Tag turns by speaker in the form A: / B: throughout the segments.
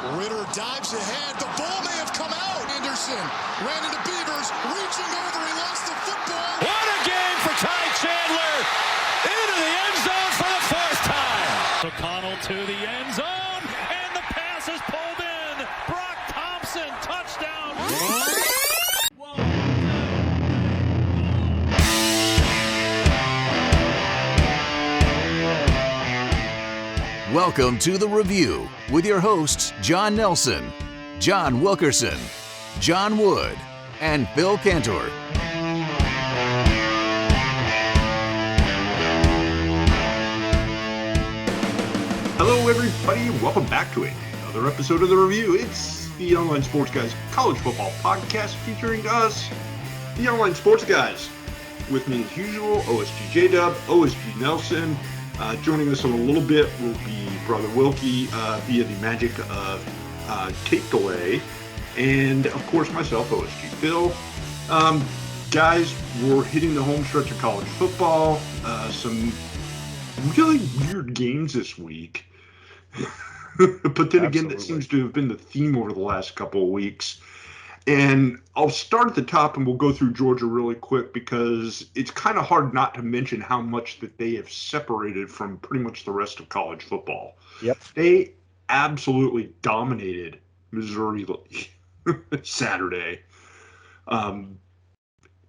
A: Ritter dives ahead. The ball may have come out. Anderson ran into Beavers, reaching over. He lost the football.
B: What a game for Ty Chandler. Into the end zone for the fourth time. O'Connell to the end zone, and the pass is pulled in. Brock Thompson, touchdown.
C: Welcome to The Review with your hosts, John Nelson, John Wilkerson, John Wood, and Phil Cantor.
D: Hello, everybody. Welcome back to another episode of The Review. It's the Online Sports Guys College Football Podcast featuring us, the Online Sports Guys. With me as usual, OSG J-Dub, OSG Nelson. Joining us in a little bit will be Brother Wilkie via the magic of tape delay. And, of course, myself, OSG Phil. Guys, we're hitting the home stretch of college football. Some really weird games this week. But then again, that seems to have been the theme over the last couple of weeks. And I'll start at the top and we'll go through Georgia really quick because it's kind of hard not to mention how much that they have separated from pretty much the rest of college football.
E: Yep.
D: They absolutely dominated Missouri Saturday.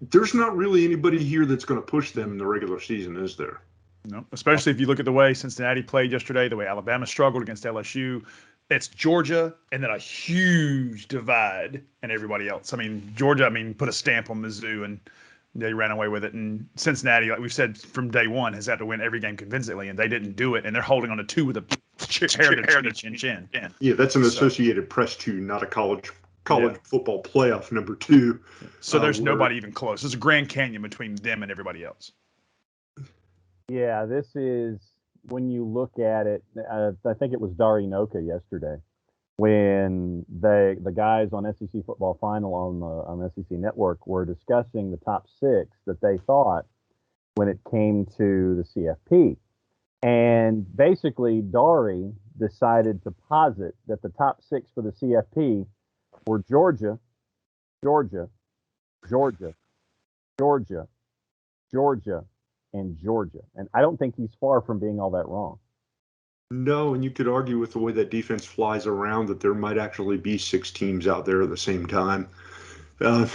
D: There's not really anybody here that's going to push them in the regular season, is there?
E: No, especially if you look at the way Cincinnati played yesterday, the way Alabama struggled against LSU. It's Georgia and then a huge divide and everybody else. I mean, Georgia, put a stamp on Mizzou and they ran away with it. And Cincinnati, like we've said from day one, has had to win every game convincingly, and they didn't do it. And they're holding on to two with a chin.
D: Yeah, that's an Associated Press two, not a college football playoff number two.
E: So there's nobody even close. There's a Grand Canyon between them and everybody else.
F: Yeah, this is, when you look at it, I think it was Dari Noka yesterday when the guys on SEC Football Final on SEC Network were discussing the top six that they thought when it came to the CFP. And basically, Dari decided to posit that the top six for the CFP were Georgia, and Georgia. And I don't think he's far from being all that wrong.
D: No, and you could argue with the way that defense flies around that there might actually be six teams out there at the same time. One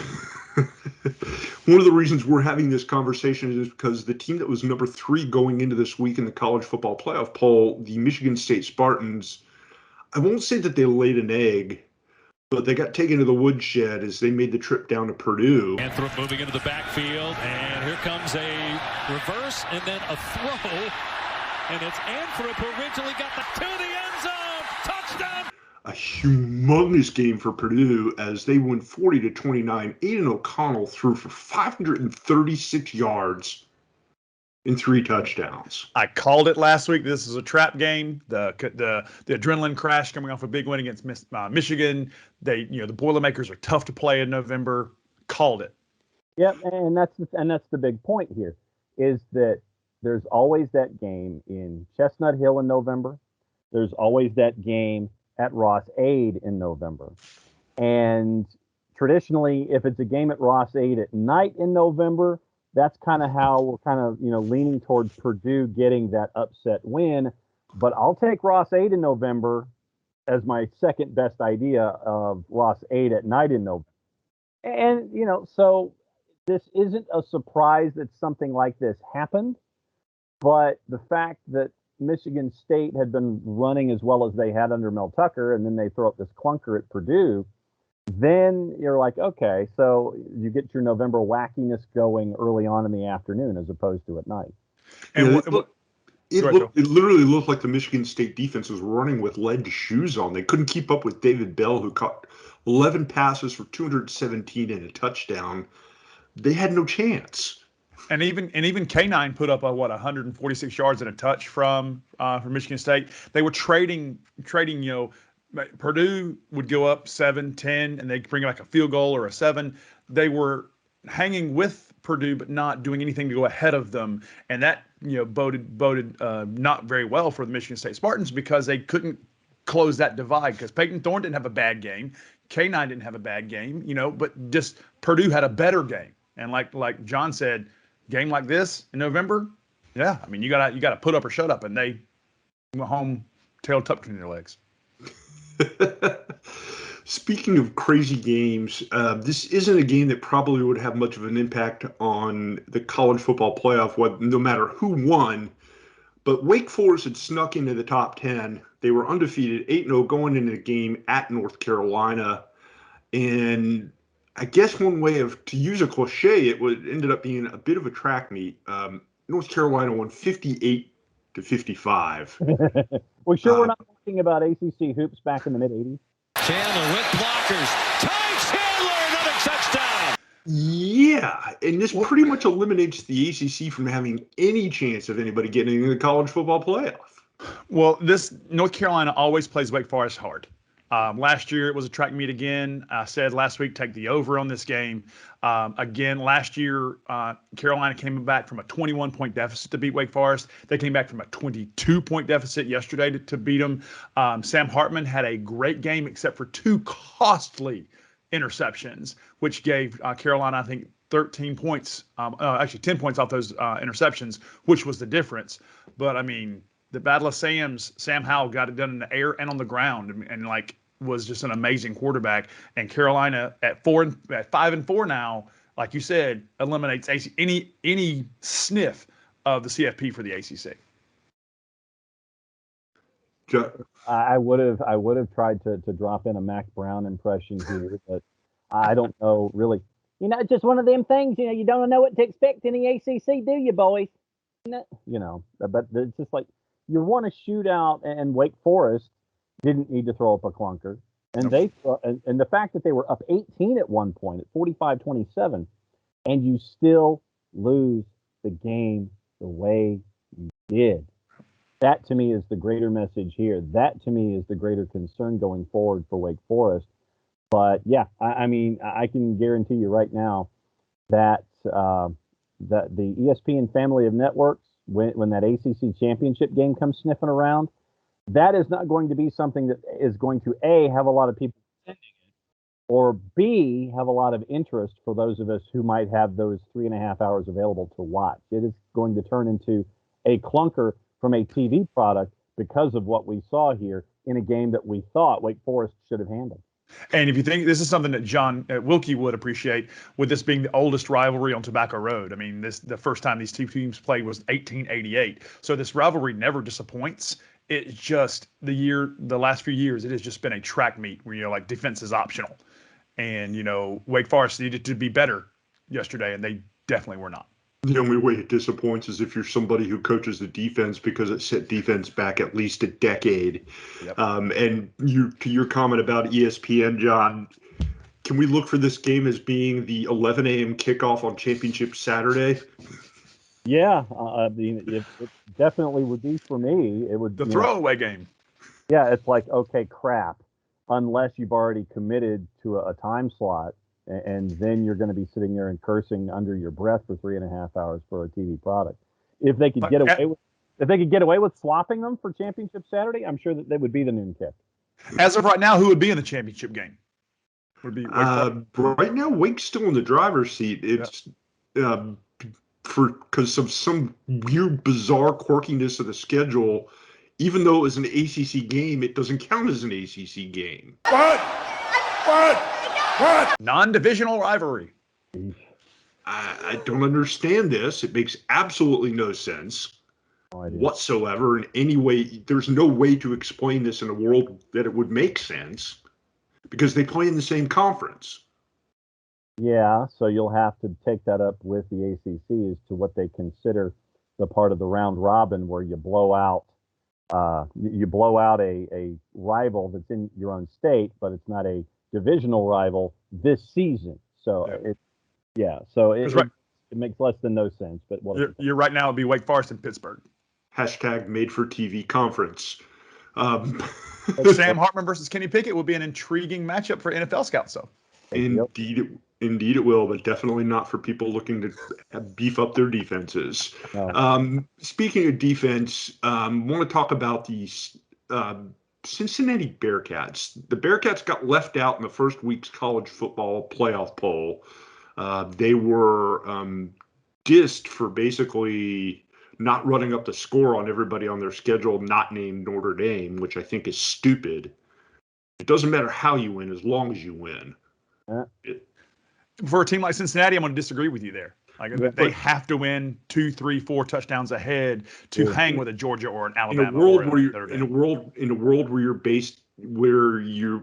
D: of the reasons we're having this conversation is because the team that was number 3 going into this week in the college football playoff poll, the Michigan State Spartans, I won't say that they laid an egg, but they got taken to the woodshed as they made the trip down to Purdue.
B: Anthrop moving into the backfield, and here comes a reverse and then a throw. And it's Anthrop who originally got to the end zone. Touchdown!
D: A humongous game for Purdue as they win 40-29. Aiden O'Connell threw for 536 yards in 3 touchdowns.
E: I called it last week. This is a trap game. The adrenaline crash coming off a big win against Michigan. The Boilermakers are tough to play in November. Called it.
F: Yep, and that's the big point here, is that there's always that game in Chestnut Hill in November. There's always that game at Ross-Ade in November. And traditionally, if it's a game at Ross-Ade at night in November, that's kind of how we're kind of, leaning towards Purdue getting that upset win. But I'll take Ross-Ade in November as my second best idea of Ross-Ade at night in November. And, so this isn't a surprise that something like this happened. But the fact that Michigan State had been running as well as they had under Mel Tucker, and then they throw up this clunker at Purdue, then you're like, okay, so you get your November wackiness going early on in the afternoon as opposed to at night.
D: And it literally looked like the Michigan State defense was running with lead shoes on. They couldn't keep up with David Bell, who caught 11 passes for 217 and a touchdown. They had no chance.
E: And even K9 put up 146 yards and a touch from Michigan State. They were trading. Purdue would go up 7-10, and they'd bring like a field goal or a 7. They were hanging with Purdue, but not doing anything to go ahead of them, and that boded not very well for the Michigan State Spartans because they couldn't close that divide, because Peyton Thorne didn't have a bad game. K9 didn't have a bad game, but just Purdue had a better game. And like John said, game like this in November, yeah, I mean, you gotta put up or shut up, and they went home tail tucked between their legs.
D: Speaking of crazy games, this isn't a game that probably would have much of an impact on the college football playoff, no matter who won. But Wake Forest had snuck into the top 10. They were undefeated, 8-0 going into the game at North Carolina. And I guess one way to use a cliche, ended up being a bit of a track meet. North Carolina won 58-55.
F: Well, sure, we're not talking about ACC hoops back in the mid-'80s.
B: Chandler with blockers. Ty Chandler, another touchdown.
D: Yeah, and this pretty much eliminates the ACC from having any chance of anybody getting into the college football playoff.
E: Well, this North Carolina always plays Wake Forest hard. Last year, it was a track meet again. I said last week, take the over on this game. Again, last year, Carolina came back from a 21-point deficit to beat Wake Forest. They came back from a 22-point deficit yesterday to beat them. Sam Hartman had a great game except for 2 costly interceptions, which gave Carolina, I think, 13 points, actually 10 points off those interceptions, which was the difference. But, I mean, the Battle of Sam's, Sam Howell got it done in the air and on the ground, and was just an amazing quarterback. And Carolina at 5-4 now, like you said, eliminates any sniff of the CFP for the ACC.
F: I would have tried to drop in a Mac Brown impression here, but I don't know really. It's just one of them things. You don't know what to expect in the ACC, do you, boys? But it's just like, you won a shootout, and Wake Forest didn't need to throw up a clunker. And and the fact that they were up 18 at one point at 45-27, and you still lose the game the way you did. That to me is the greater message here. That to me is the greater concern going forward for Wake Forest. But yeah, I mean, I can guarantee you right now that that the ESPN family of networks, when that ACC championship game comes sniffing around, that is not going to be something that is going to A, have a lot of people attending it, or B, have a lot of interest for those of us who might have those 3.5 hours available to watch. It is going to turn into a clunker from a TV product because of what we saw here in a game that we thought Wake Forest should have handled.
E: And if you think this is something that John Wilkie would appreciate, with this being the oldest rivalry on Tobacco Road. I mean, the first time these two teams played was 1888. So this rivalry never disappoints. It's just the last few years, it has just been a track meet where, defense is optional. And, Wake Forest needed to be better yesterday, and they definitely were not.
D: The only way it disappoints is if you're somebody who coaches the defense, because it set defense back at least a decade.
E: Yep.
D: And to your comment about ESPN, John, can we look for this game as being the 11 a.m. kickoff on Championship Saturday?
F: Yeah, I mean, it definitely would be for me. It would
E: the throwaway game.
F: Yeah, it's like, okay, crap, unless you've already committed to a time slot. And then you're going to be sitting there and cursing under your breath for 3.5 hours for a TV product. If they could get away with swapping them for Championship Saturday, I'm sure that they would be the noon kick.
E: As of right now, who would be in the championship game? Would be
D: right now, Wake's still in the driver's seat. It's because of some weird, bizarre quirkiness of the schedule. Even though it was an ACC game, it doesn't count as an ACC game.
E: What? Non-divisional rivalry.
D: I don't understand this. It makes absolutely no sense whatsoever in any way. There's no way to explain this in a world that it would make sense, because they play in the same conference.
F: Yeah, so you'll have to take that up with the ACC as to what they consider the part of the round robin where you blow out a rival that's in your own state, but it's not a divisional rival this season. So it makes less than no sense. But
E: you're right now, it'd be Wake Forest and Pittsburgh.
D: # made for TV conference.
E: Sam Hartman versus Kenny Pickett will be an intriguing matchup for NFL scouts, though.
D: Indeed it will, but definitely not for people looking to beef up their defenses.
F: No.
D: Speaking of defense, want to talk about the Cincinnati Bearcats. The Bearcats got left out in the first week's college football playoff poll. They were dissed for basically not running up the score on everybody on their schedule not named Notre Dame, which I think is stupid. It doesn't matter how you win as long as you win.
E: For a team like Cincinnati, I'm going to disagree with you there. They have to win 2, 3, 4 touchdowns ahead to hang with a Georgia or an Alabama.
D: In a world where you're based, where you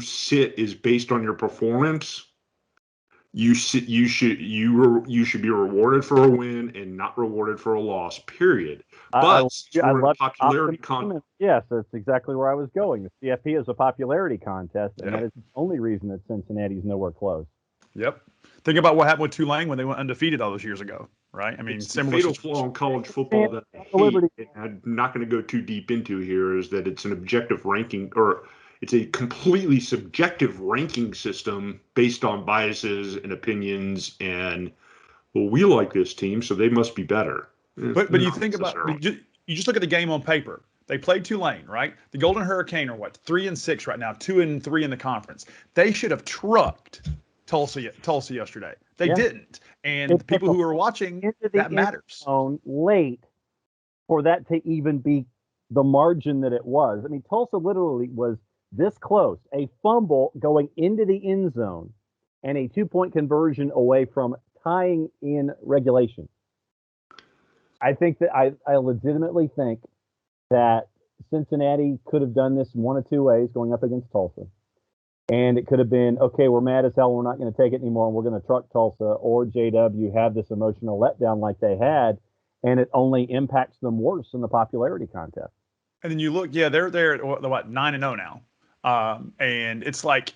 D: sit is based on your performance. You should be rewarded for a win and not rewarded for a loss. Period. But
F: I love popularity contest. Yes, that's exactly where I was going. The CFP is a popularity contest, and that is the only reason that Cincinnati's nowhere close.
E: Yep. Think about what happened with Tulane when they went undefeated all those years ago, right? I mean,
D: it's the fatal flaw in college football that I'm not going to go too deep into here is that it's an objective ranking, or it's a completely subjective ranking system based on biases and opinions. And well, we like this team, so they must be better.
E: But you think about you just look at the game on paper. They played Tulane, right? The Golden Hurricane are what, 3-6 right now, 2-3 in the conference. They should have trucked Tulsa yesterday. They didn't. And the people who are watching, that matters.
F: Late for that to even be the margin that it was. I mean, Tulsa literally was this close, a fumble going into the end zone and a 2-point conversion away from tying in regulation. I think that I legitimately think that Cincinnati could have done this one of two ways going up against Tulsa. And it could have been, okay, we're mad as hell, we're not going to take it anymore, and we're going to truck Tulsa, or JW have this emotional letdown like they had, and it only impacts them worse in the popularity contest.
E: And then you look, they're at what, 9-0 now. And it's like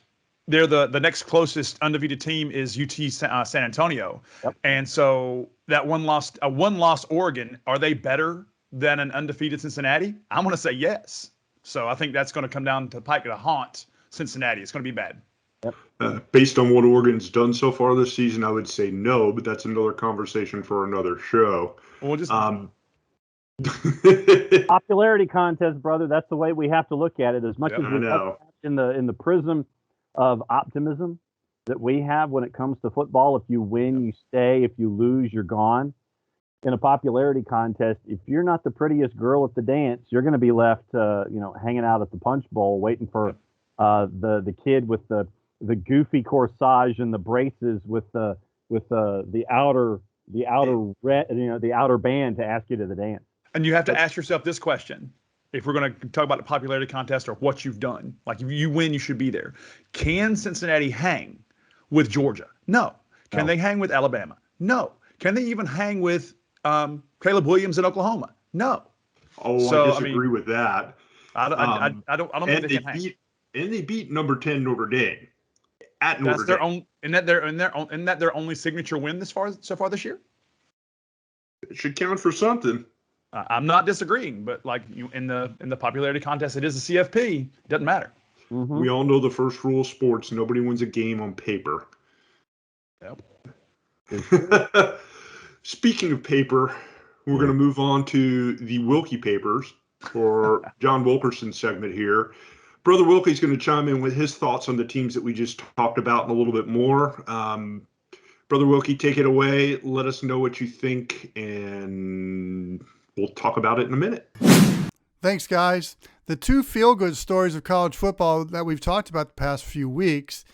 E: they're the next closest undefeated team is UT San Antonio.
F: Yep.
E: And so that one loss Oregon, are they better than an undefeated Cincinnati? I'm going to say yes. So I think that's going to come down to Pike to haunt Cincinnati. It's going to be bad.
F: Yep.
D: Based on what Oregon's done so far this season, I would say no, but that's another conversation for another show.
E: We'll just
F: popularity contest, brother. That's the way we have to look at it. As much as we know in the prism of optimism that we have when it comes to football, if you win, you stay. If you lose, you're gone. In a popularity contest, if you're not the prettiest girl at the dance, you're going to be left, hanging out at the punch bowl, waiting for the kid with the goofy corsage and the braces with the outer band to ask you to the dance.
E: And you have to ask yourself this question. If we're going to talk about the popularity contest or what you've done, like if you win, you should be there. Can Cincinnati hang with Georgia? No. Can they hang with Alabama? No. Can they even hang with Caleb Williams in Oklahoma? No.
D: I disagree with that.
E: I don't think they can hang.
D: And they beat number 10 Notre Dame at Notre Dame.
E: Isn't that their only signature win so far this year?
D: It should count for something.
E: I'm not disagreeing, but in the popularity contest, it is a CFP. It doesn't matter.
D: Mm-hmm. We all know the first rule of sports: nobody wins a game on paper.
E: Yep.
D: Speaking of paper, we're going to move on to the Wilkie papers for John Wilkerson's segment here. Brother Wilkie's going to chime in with his thoughts on the teams that we just talked about and a little bit more. Brother Wilkie, take it away. Let us know what you think, and we'll talk about it in a minute.
G: Thanks, guys. The two feel-good stories of college football that we've talked about the past few weeks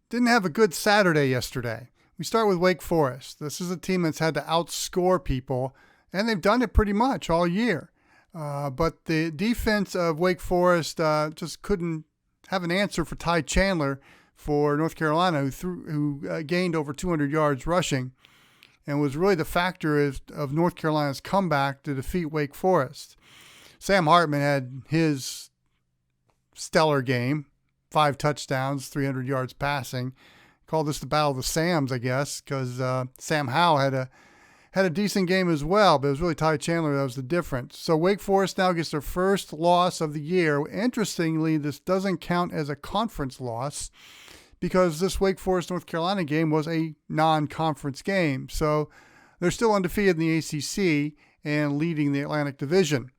G: didn't have a good Saturday yesterday. We start with Wake Forest. This is a team that's had to outscore people, and they've done it pretty much all year. But the defense of Wake Forest just couldn't have an answer for Ty Chandler for North Carolina, who gained over 200 yards rushing, and was really the factor of North Carolina's comeback to defeat Wake Forest. Sam Hartman had his stellar game, 5 touchdowns, 300 yards passing. Call this the Battle of the Sams, I guess, because Sam Howell had a decent game as well, but it was really Ty Chandler that was the difference. So Wake Forest now gets their first loss of the year. Interestingly, this doesn't count as a conference loss because this Wake Forest-North Carolina game was a non-conference game. So they're still undefeated in the ACC and leading the Atlantic Division.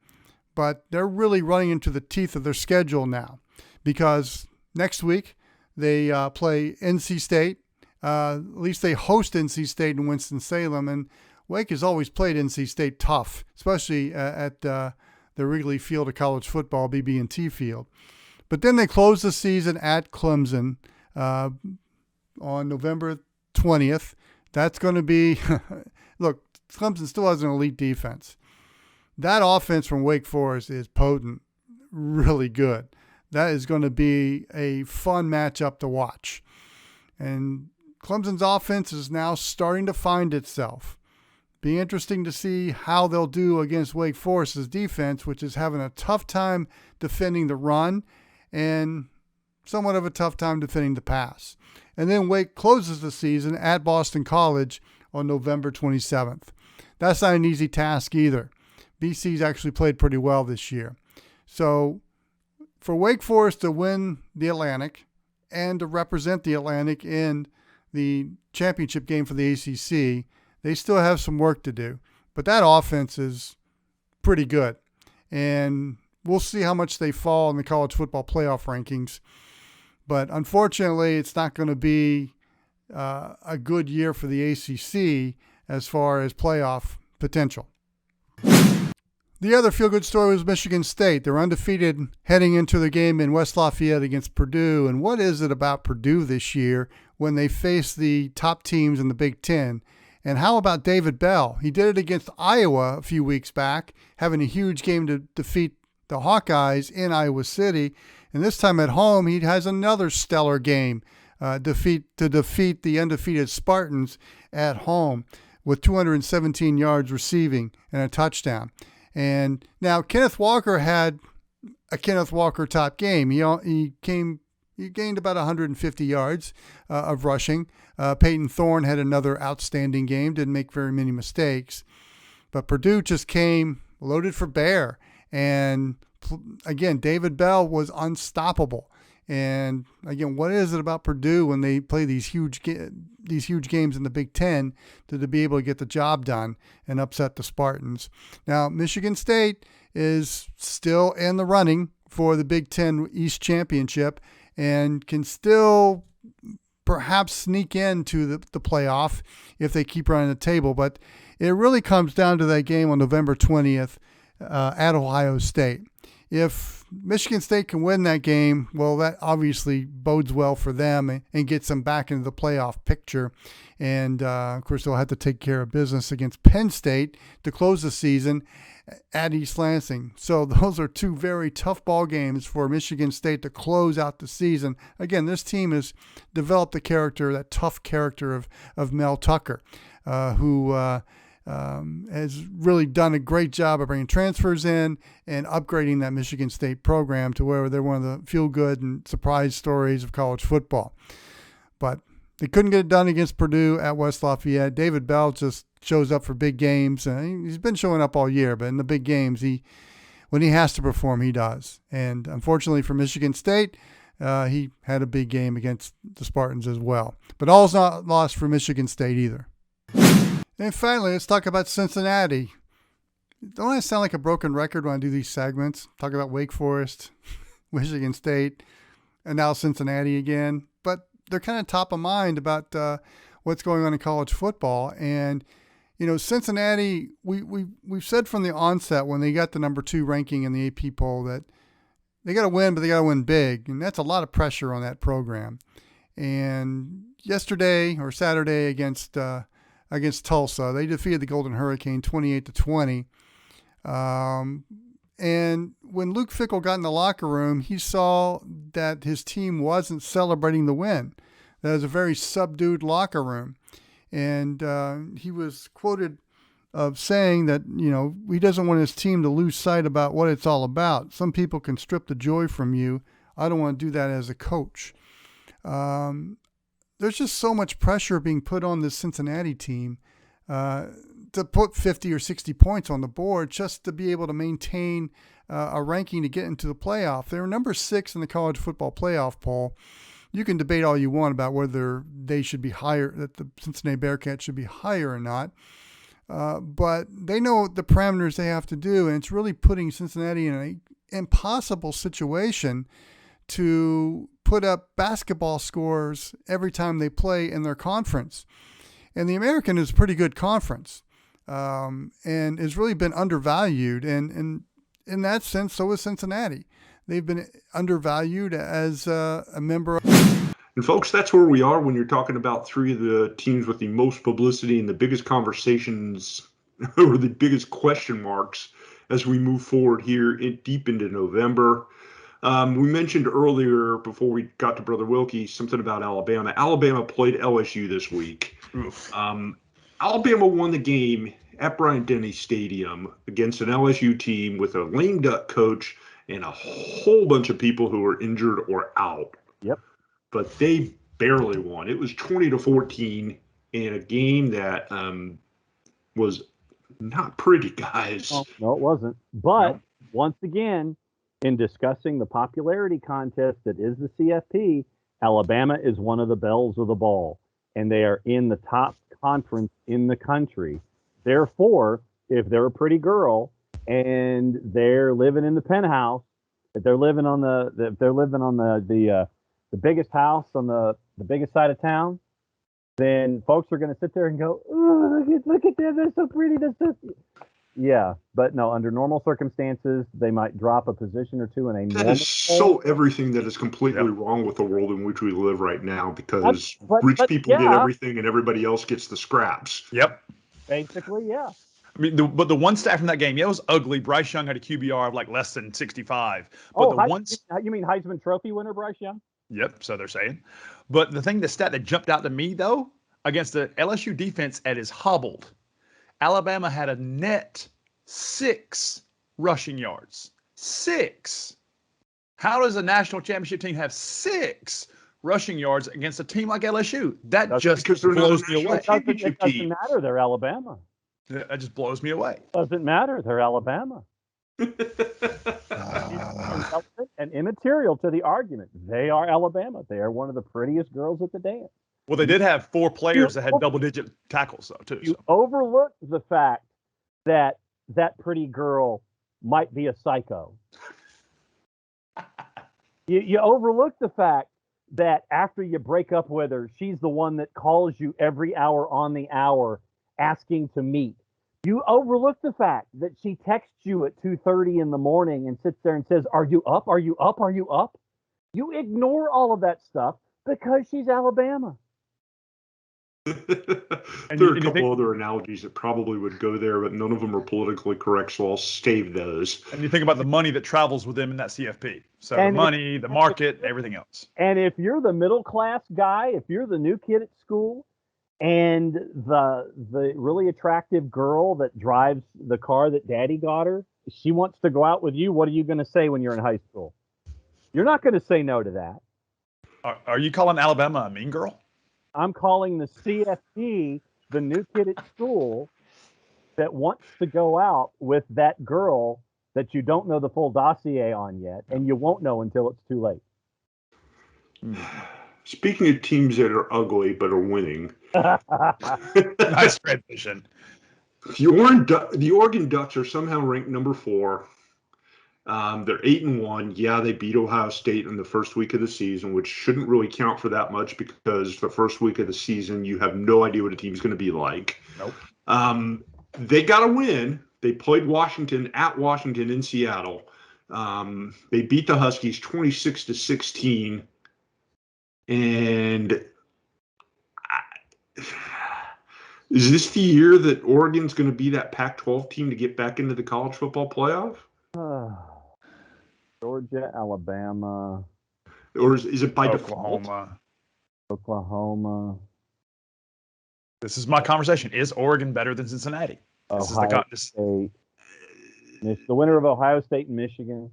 G: but they're really running into the teeth of their schedule now because next week they play NC State. At least they host NC State in Winston-Salem, and Wake has always played NC State tough, especially at the Wrigley Field of college football, BB&T Field. But then they close the season at Clemson on November 20th. That's going to be – look, Clemson still has an elite defense. That offense from Wake Forest is potent, really good. That is going to be a fun matchup to watch. And Clemson's offense is now starting to find itself. Be interesting to see how they'll do against Wake Forest's defense, which is having a tough time defending the run and somewhat of a tough time defending the pass. And then Wake closes the season at Boston College on November 27th. That's not an easy task either. BC's actually played pretty well this year. So for Wake Forest to win the Atlantic and to represent the Atlantic in the championship game for the ACC, they still have some work to do. But that offense is pretty good. And we'll see how much they fall in the college football playoff rankings. But unfortunately, it's not going to be a good year for the ACC as far as playoff potential. The other feel-good story was Michigan State. They're undefeated heading into the game in West Lafayette against Purdue. And what is it about Purdue this year when they face the top teams in the Big Ten? And how about David Bell? He did it against Iowa a few weeks back, having a huge game to defeat the Hawkeyes in Iowa City. And this time at home, he has another stellar game to defeat the undefeated Spartans at home with 217 yards receiving and a touchdown. And now Kenneth Walker had a Kenneth Walker top game. He gained about 150 yards of rushing. Peyton Thorne had another outstanding game, didn't make very many mistakes. But Purdue just came loaded for bear. And again, David Bell was unstoppable. And again, what is it about Purdue when they play these huge games in the Big Ten to be able to get the job done and upset the Spartans? Now, Michigan State is still in the running for the Big Ten East Championship and can still perhaps sneak into the playoff if they keep running the table. But it really comes down to that game on November 20th at Ohio State. If Michigan State can win that game, well, that obviously bodes well for them and gets them back into the playoff picture. And, of course, they'll have to take care of business against Penn State to close the season at East Lansing. So those are two very tough ball games for Michigan State to close out the season. Again, this team has developed the character, that tough character of Mel Tucker, who has really done a great job of bringing transfers in and upgrading that Michigan State program to where they're one of the feel-good and surprise stories of college football. But they couldn't get it done against Purdue at West Lafayette. David Bell just shows up for big games. He's been showing up all year, but in the big games, when he has to perform, he does. And unfortunately for Michigan State, he had a big game against the Spartans as well. But all's not lost for Michigan State either. And finally, let's talk about Cincinnati. Don't I sound like a broken record when I do these segments? Talk about Wake Forest, Michigan State, and now Cincinnati again. But they're kind of top of mind about what's going on in college football. And, you know, Cincinnati, we've said from the onset when they got the number 2 ranking in the AP poll that they got to win, but they got to win big. And that's a lot of pressure on that program. And yesterday or Saturday against Tulsa, they defeated the Golden Hurricane 28-20. And when Luke Fickell got in the locker room, he saw that his team wasn't celebrating the win. That was a very subdued locker room. And he was quoted of saying that, you know, he doesn't want his team to lose sight about what it's all about. Some people can strip the joy from you. I don't want to do that as a coach. There's just so much pressure being put on this Cincinnati team to put 50 or 60 points on the board just to be able to maintain a ranking to get into the playoff. They're number 6 in the college football playoff poll. You can debate all you want about whether they should be higher, that the Cincinnati Bearcats should be higher or not. but they know the parameters they have to do, and it's really putting Cincinnati in an impossible situation to put up basketball scores every time they play in their conference. And the American is a pretty good conference, and has really been undervalued. And in that sense, so is Cincinnati. They've been undervalued as a member of.
D: And folks, that's where we are when you're talking about three of the teams with the most publicity and the biggest conversations or the biggest question marks as we move forward here deep into November. We mentioned earlier before we got to Brother Wilkie something about Alabama. Alabama played LSU this week. Alabama won the game at Bryant-Denny Stadium against an LSU team with a lame duck coach and a whole bunch of people who were injured or out.
F: Yep.
D: But they barely won. It was 20-14 in a game that was not pretty, guys.
F: No, it wasn't. But once again, in discussing the popularity contest that is the CFP, Alabama is one of the belles of the ball, and they are in the top conference in the country. Therefore, if they're a pretty girl and they're living in the penthouse, if they're living on the biggest house on the biggest side of town, then folks are going to sit there and go, "Oh, look at them! They're so pretty." Yeah, but no. Under normal circumstances, they might drop a position or two in a.
D: That is so everything that is completely wrong with the world in which we live right now, because rich people get everything and everybody else gets the scraps.
E: Yep.
F: Basically, yeah.
E: I mean, but the one stat from that game, it was ugly. Bryce Young had a QBR of like less than 65. But
F: you mean Heisman Trophy winner Bryce Young?
E: Yep, so they're saying. But the stat that jumped out to me, though, against the LSU defense at is hobbled, Alabama had a net 6 rushing yards. 6. How does a national championship team have 6 rushing yards against a team like LSU? That just blows me away.
F: It doesn't matter. They're Alabama.
E: That just blows me away.
F: Doesn't matter. They're Alabama. And immaterial to the argument. They are Alabama. They are one of the prettiest girls at the dance.
E: Well, they did have 4 players that had double-digit tackles, though, too.
F: You overlook the fact that that pretty girl might be a psycho. You overlook the fact that after you break up with her, she's the one that calls you every hour on the hour asking to meet. You overlook the fact that she texts you at 2:30 in the morning and sits there and says, "Are you up? Are you up? Are you up?" You ignore all of that stuff because she's Alabama.
D: There are a couple other analogies that probably would go there, but none of them are politically correct, so I'll save those.
E: And you think about the money that travels with them in that CFP. So the money, the market, everything else.
F: And if you're the middle class guy, if you're the new kid at school, and the really attractive girl that drives the car that daddy got her, she wants to go out with you, what are you going to say when you're in high school? You're not going to say no to that.
E: Are you calling Alabama a mean girl?
F: I'm calling the CFP the new kid at school that wants to go out with that girl that you don't know the full dossier on yet, and you won't know until it's too late.
D: Speaking of teams that are ugly but are winning.
E: Nice transition.
D: The Oregon Ducks are somehow ranked number 4. They're 8-1. Yeah, they beat Ohio State in the first week of the season, which shouldn't really count for that much because the first week of the season, you have no idea what a team's going to be like.
E: Nope.
D: They got to win. They played Washington at Washington in Seattle. They beat the Huskies 26-16. And is this the year that Oregon's going to be that Pac-12 team to get back into the college football playoff?
F: Georgia, Alabama.
D: Or is it by
E: Oklahoma.
D: default?
F: Oklahoma.
E: This is my conversation. Is Oregon better than Cincinnati?
F: Ohio State. The winner of Ohio State and Michigan.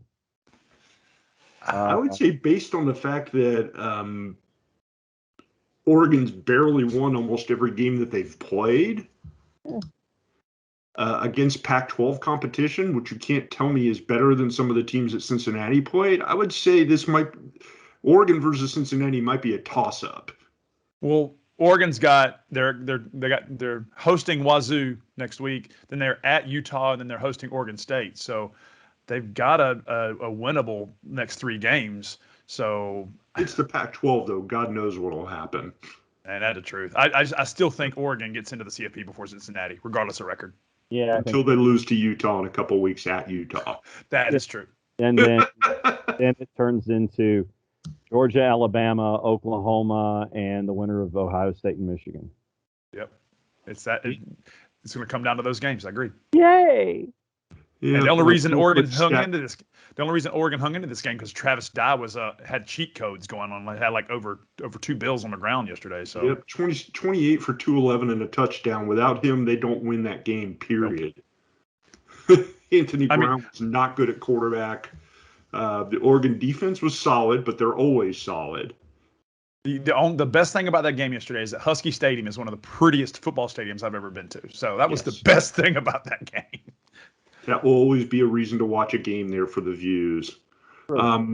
D: I would say based on the fact that Oregon's barely won almost every game that they've played against Pac-12 competition, which you can't tell me is better than some of the teams that Cincinnati played, I would say Oregon versus Cincinnati might be a toss-up.
E: Well, Oregon's they're hosting Wazoo next week. Then they're at Utah, and then they're hosting Oregon State. So they've got a winnable next 3 games. So
D: it's the Pac-12 though. God knows what will happen.
E: And that's the truth. I still think Oregon gets into the CFP before Cincinnati, regardless of record.
F: Yeah.
D: Until they lose to Utah in a couple weeks at Utah.
E: That is true.
F: And then it turns into Georgia, Alabama, Oklahoma, and the winner of Ohio State and Michigan.
E: Yep. It's going to come down to those games. I agree.
F: Yay!
D: Yeah,
E: And the only reason Oregon hung into this game because Travis Dye had cheat codes going on. Had like over 2 bills on the ground yesterday. So
D: yep, 28 for 211 and a touchdown. Without him, they don't win that game. Period. Anthony Brown was not good at quarterback. The Oregon defense was solid, but they're always solid.
E: The best thing about that game yesterday is that Husky Stadium is one of the prettiest football stadiums I've ever been to. So that was the best thing about that game.
D: That will always be a reason to watch a game there for the views.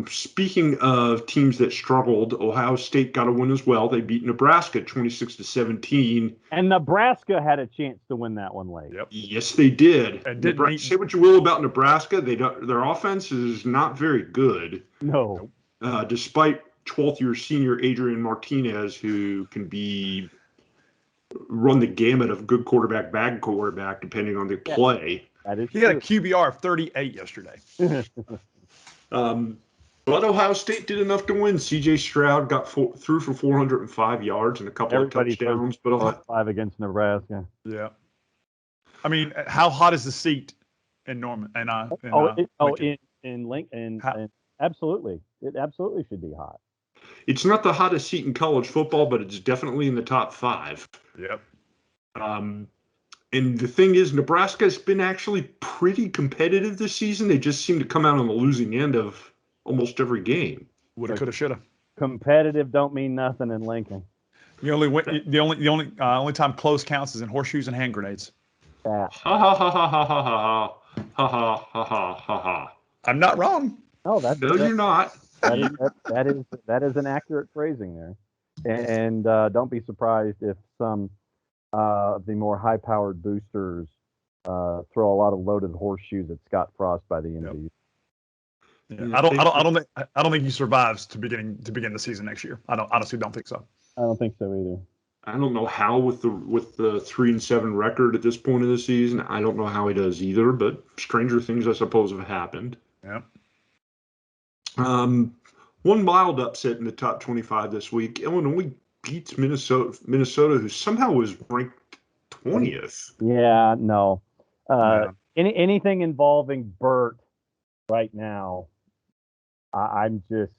D: Speaking of teams that struggled, Ohio State got a win as well. They beat Nebraska 26-17.
F: And Nebraska had a chance to win that one late.
E: Yep.
D: Yes, they did.
E: Say
D: what you will about Nebraska, their offense is not very good.
F: No.
D: Despite 12th-year senior Adrian Martinez, who can run the gamut of good quarterback, bad quarterback, depending on the play.
E: He had a QBR of 38 yesterday.
D: But Ohio State did enough to win. C.J. Stroud threw for 405 yards and a couple of touchdowns. But
F: 5 against Nebraska.
E: Yeah. I mean, how hot is the seat in Norman?
F: In Lincoln. Absolutely. It absolutely should be hot.
D: It's not the hottest seat in college football, but it's definitely in the top 5.
E: Yep.
D: And the thing is, Nebraska's been actually pretty competitive this season. They just seem to come out on the losing end of almost every game.
E: Woulda, coulda, shoulda.
F: Competitive don't mean nothing in Lincoln.
E: The only time close counts is in horseshoes and hand grenades.
F: Yeah.
D: Ha ha ha ha ha ha ha ha ha ha ha ha ha.
E: I'm not wrong.
F: No,
D: you're not.
F: That is an accurate phrasing there. And don't be surprised if some the more high-powered boosters throw a lot of loaded horseshoes at Scott Frost by the end of the year.
E: Yeah. I don't think he survives to begin the season next year. I honestly don't think so.
F: I don't think so either.
D: I don't know how with the 3-7 record at this point of the season. I don't know how he does either. But stranger things, I suppose, have happened.
E: Yeah.
D: One mild upset in the top 25 this week. Illinois beats Minnesota, who somehow was ranked 20th.
F: Yeah, no. Anything involving Burt right now, I'm just,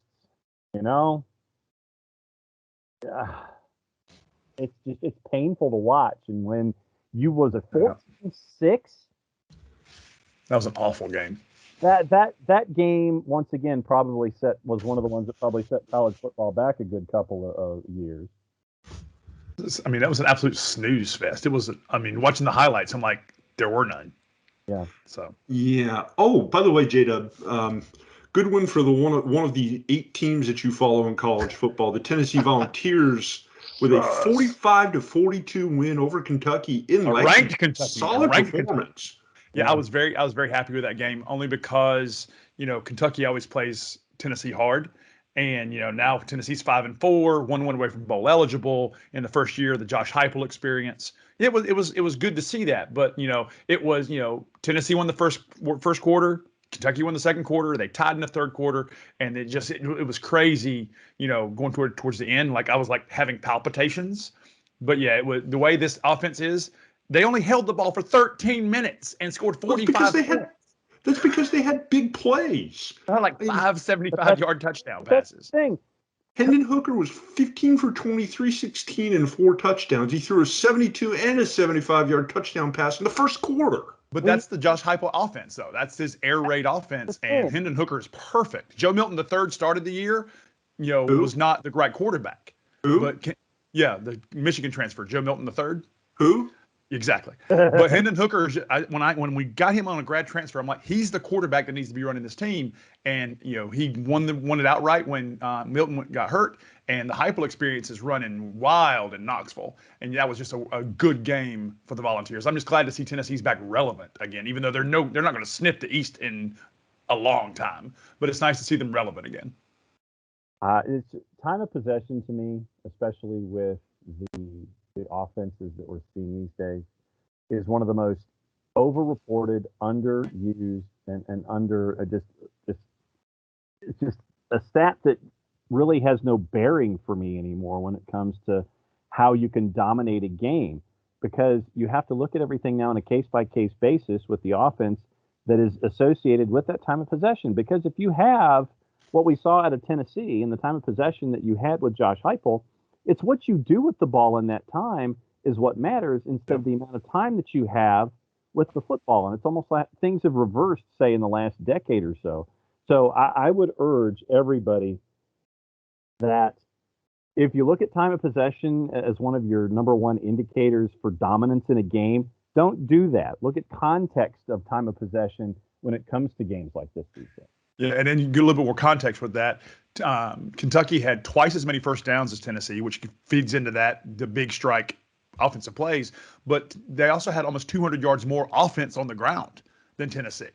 F: it's painful to watch. And when you was a 14-6,
E: that was an awful game.
F: That game once again was one of the ones that probably set college football back a good couple of years.
E: I mean, that was an absolute snooze fest. It was. I mean, watching the highlights, I'm like, there were none.
F: Yeah.
E: So.
D: Yeah. Oh, by the way, J-Dub, good win for the one of the 8 teams that you follow in college football. The Tennessee Volunteers with a 45-42 win over Kentucky in Lexington.
E: Ranked Kentucky.
D: Solid performance.
E: Yeah, I was very happy with that game only because, Kentucky always plays Tennessee hard. And, now Tennessee's 5-4, one away from bowl eligible in the first year of the Josh Heupel experience. It was good to see that. But, it was, Tennessee won the first quarter. Kentucky won the second quarter. They tied in the third quarter. And it was crazy, going towards the end. Like I was like having palpitations. But yeah, it was the way this offense is. They only held the ball for 13 minutes and scored 45 points.
D: That's because they had big plays.
E: Like 5 75-yard touchdown passes.
D: Hendon Hooker was 15 for 23, 16, and 4 touchdowns. He threw a 72 and a 75-yard touchdown pass in the first quarter.
E: But that's the Josh Heupel offense, though. That's his air raid offense, and Hendon Hooker is perfect. Joe Milton III started the year, was not the right quarterback.
D: Who?
E: But the Michigan transfer, Joe Milton III.
D: Who?
E: Exactly. But Hendon Hooker, when we got him on a grad transfer, I'm like, he's the quarterback that needs to be running this team. And, he won it outright when Milton got hurt. And the Heupel experience is running wild in Knoxville. And that was just a good game for the Volunteers. I'm just glad to see Tennessee's back relevant again, even though they're not going to sniff the East in a long time. But it's nice to see them relevant again.
F: It's time of possession to me, especially with the offenses that we're seeing these days, is one of the most overreported, underused, and under it's just a stat that really has no bearing for me anymore when it comes to how you can dominate a game, because you have to look at everything now on a case-by-case basis with the offense that is associated with that time of possession. Because if you have what we saw out of Tennessee in the time of possession that you had with Josh Heupel, it's what you do with the ball in that time is what matters instead of the amount of time that you have with the football. And it's almost like things have reversed, say, in the last decade or so. So I would urge everybody that if you look at time of possession as one of your number one indicators for dominance in a game, don't do that. Look at context of time of possession when it comes to games like this these days.
E: Yeah, and then you get a little bit more context with that. Kentucky had twice as many first downs as Tennessee, which feeds into the big strike offensive plays. But they also had almost 200 yards more offense on the ground than Tennessee.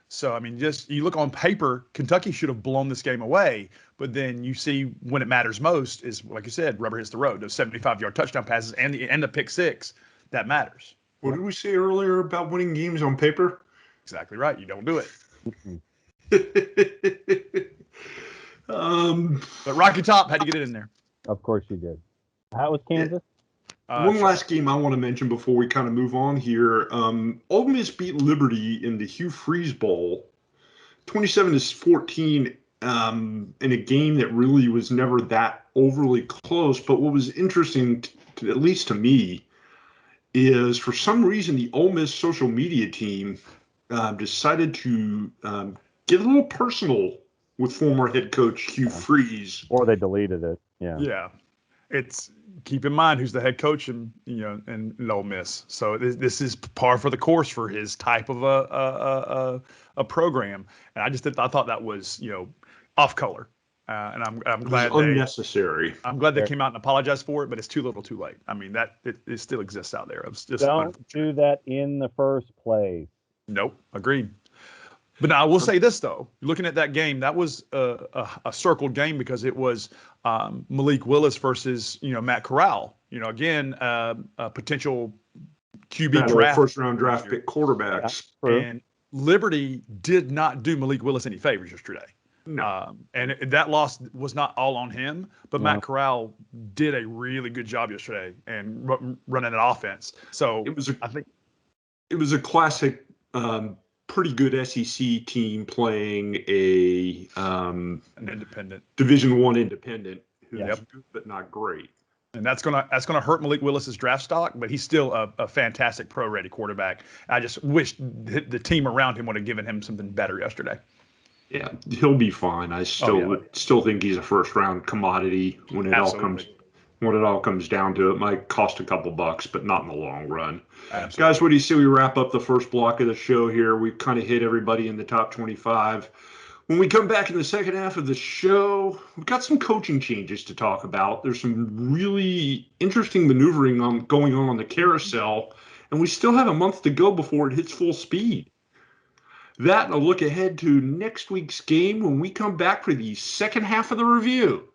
E: So, I mean, just you look on paper, Kentucky should have blown this game away. But then you see when it matters most is, like you said, rubber hits the road. Those 75-yard touchdown passes and the pick six, that matters.
D: What did we say earlier about winning games on paper?
E: Exactly right. You don't do it. But Rocky Top had to get it in there.
F: Of course you did. How was Kansas?
D: One last game I want to mention before we kind of move on here. Ole Miss beat Liberty in the Hugh Freeze Bowl, 27-14, in a game that really was never that overly close. But what was interesting, at least to me, is for some reason the Ole Miss social media team decided to get a little personal with former head coach Hugh Freeze.
F: Or they deleted it. Yeah.
E: Yeah. It's keep in mind who's the head coach in Ole Miss. So this is par for the course for his type of a program. And I thought that was off color. And I'm glad
D: unnecessary.
E: I'm glad they came out and apologized for it, but it's too little, too late. I mean it still exists out there. It's just
F: don't do that in the first place.
E: Nope, agreed. But now I will say this though, looking at that game, that was a circled game because it was Malik Willis versus Matt Corral. Again, a potential QB draft,
D: first round draft pick quarterbacks.
E: And Liberty did not do Malik Willis any favors yesterday.
D: No.
E: And that loss was not all on him, but Matt Corral did a really good job yesterday and running an offense. So I think
D: it was a classic. Pretty good SEC team playing an
E: independent
D: Division I independent who's good but not great.
E: And that's gonna hurt Malik Willis's draft stock, but he's still a fantastic pro-ready quarterback. I just wish the team around him would have given him something better yesterday.
D: Yeah, he'll be fine. I still think he's a first-round commodity when it all comes down to it. Might cost a couple bucks, but not in the long run.
E: Absolutely.
D: Guys, what do you say we wrap up the first block of the show here? We've kind of hit everybody in the top 25. When we come back in the second half of the show, we've got some coaching changes to talk about. There's some really interesting maneuvering going on the carousel, and we still have a month to go before it hits full speed. That and a look ahead to next week's game when we come back for the second half of the review.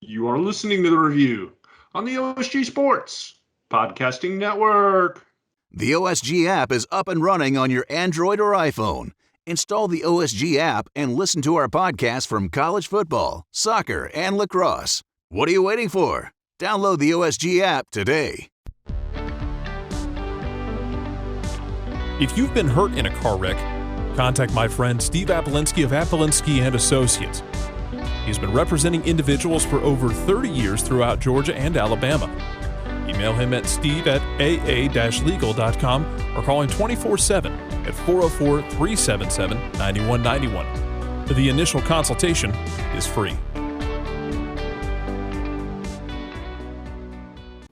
D: You are listening to The Review on the OSG Sports Podcasting Network.
C: The OSG app is up and running on your Android or iPhone. Install the OSG app and listen to our podcast from college football, soccer, and lacrosse. What are you waiting for? Download the OSG app today.
H: If you've been hurt in a car wreck, contact my friend Steve Apolinski of Apolinski & Associates. He's been representing individuals for over 30 years throughout Georgia and Alabama. Email him at steve@aa-legal.com or call him 24/7 at 404-377-9191. The initial consultation is free.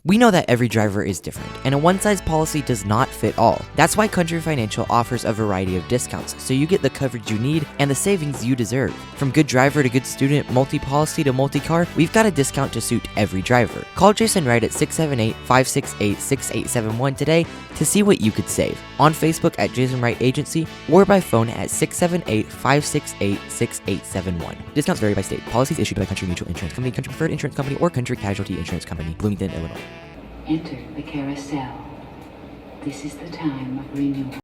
I: We know that every driver is different, and a one-size policy does not fit all. That's why Country Financial offers a variety of discounts, so you get the coverage you need and the savings you deserve. From good driver to good student, multi-policy to multi-car, we've got a discount to suit every driver. Call Jason Wright at 678-568-6871 today to see what you could save. On Facebook at Jason Wright Agency or by phone at 678-568-6871. Discounts vary by state. Policies issued by Country Mutual Insurance Company, Country Preferred Insurance Company, or Country Casualty Insurance Company, Bloomington, Illinois.
J: Enter the carousel. This is the time of renewal.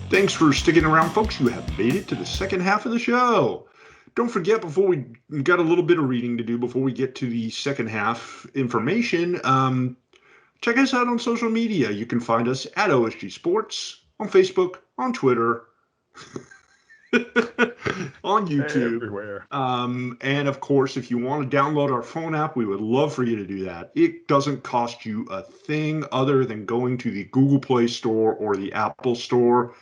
D: Thanks for sticking around, folks. You have made it to the second half of the show. Don't forget, before we've got a little bit of reading to do before we get to the second half information, check us out on social media. You can find us at OSG Sports on Facebook, on Twitter, on YouTube,
E: everywhere.
D: And of course, if you want to download our phone app, we would love for you to do that. It doesn't cost you a thing other than going to the Google Play Store or the Apple Store.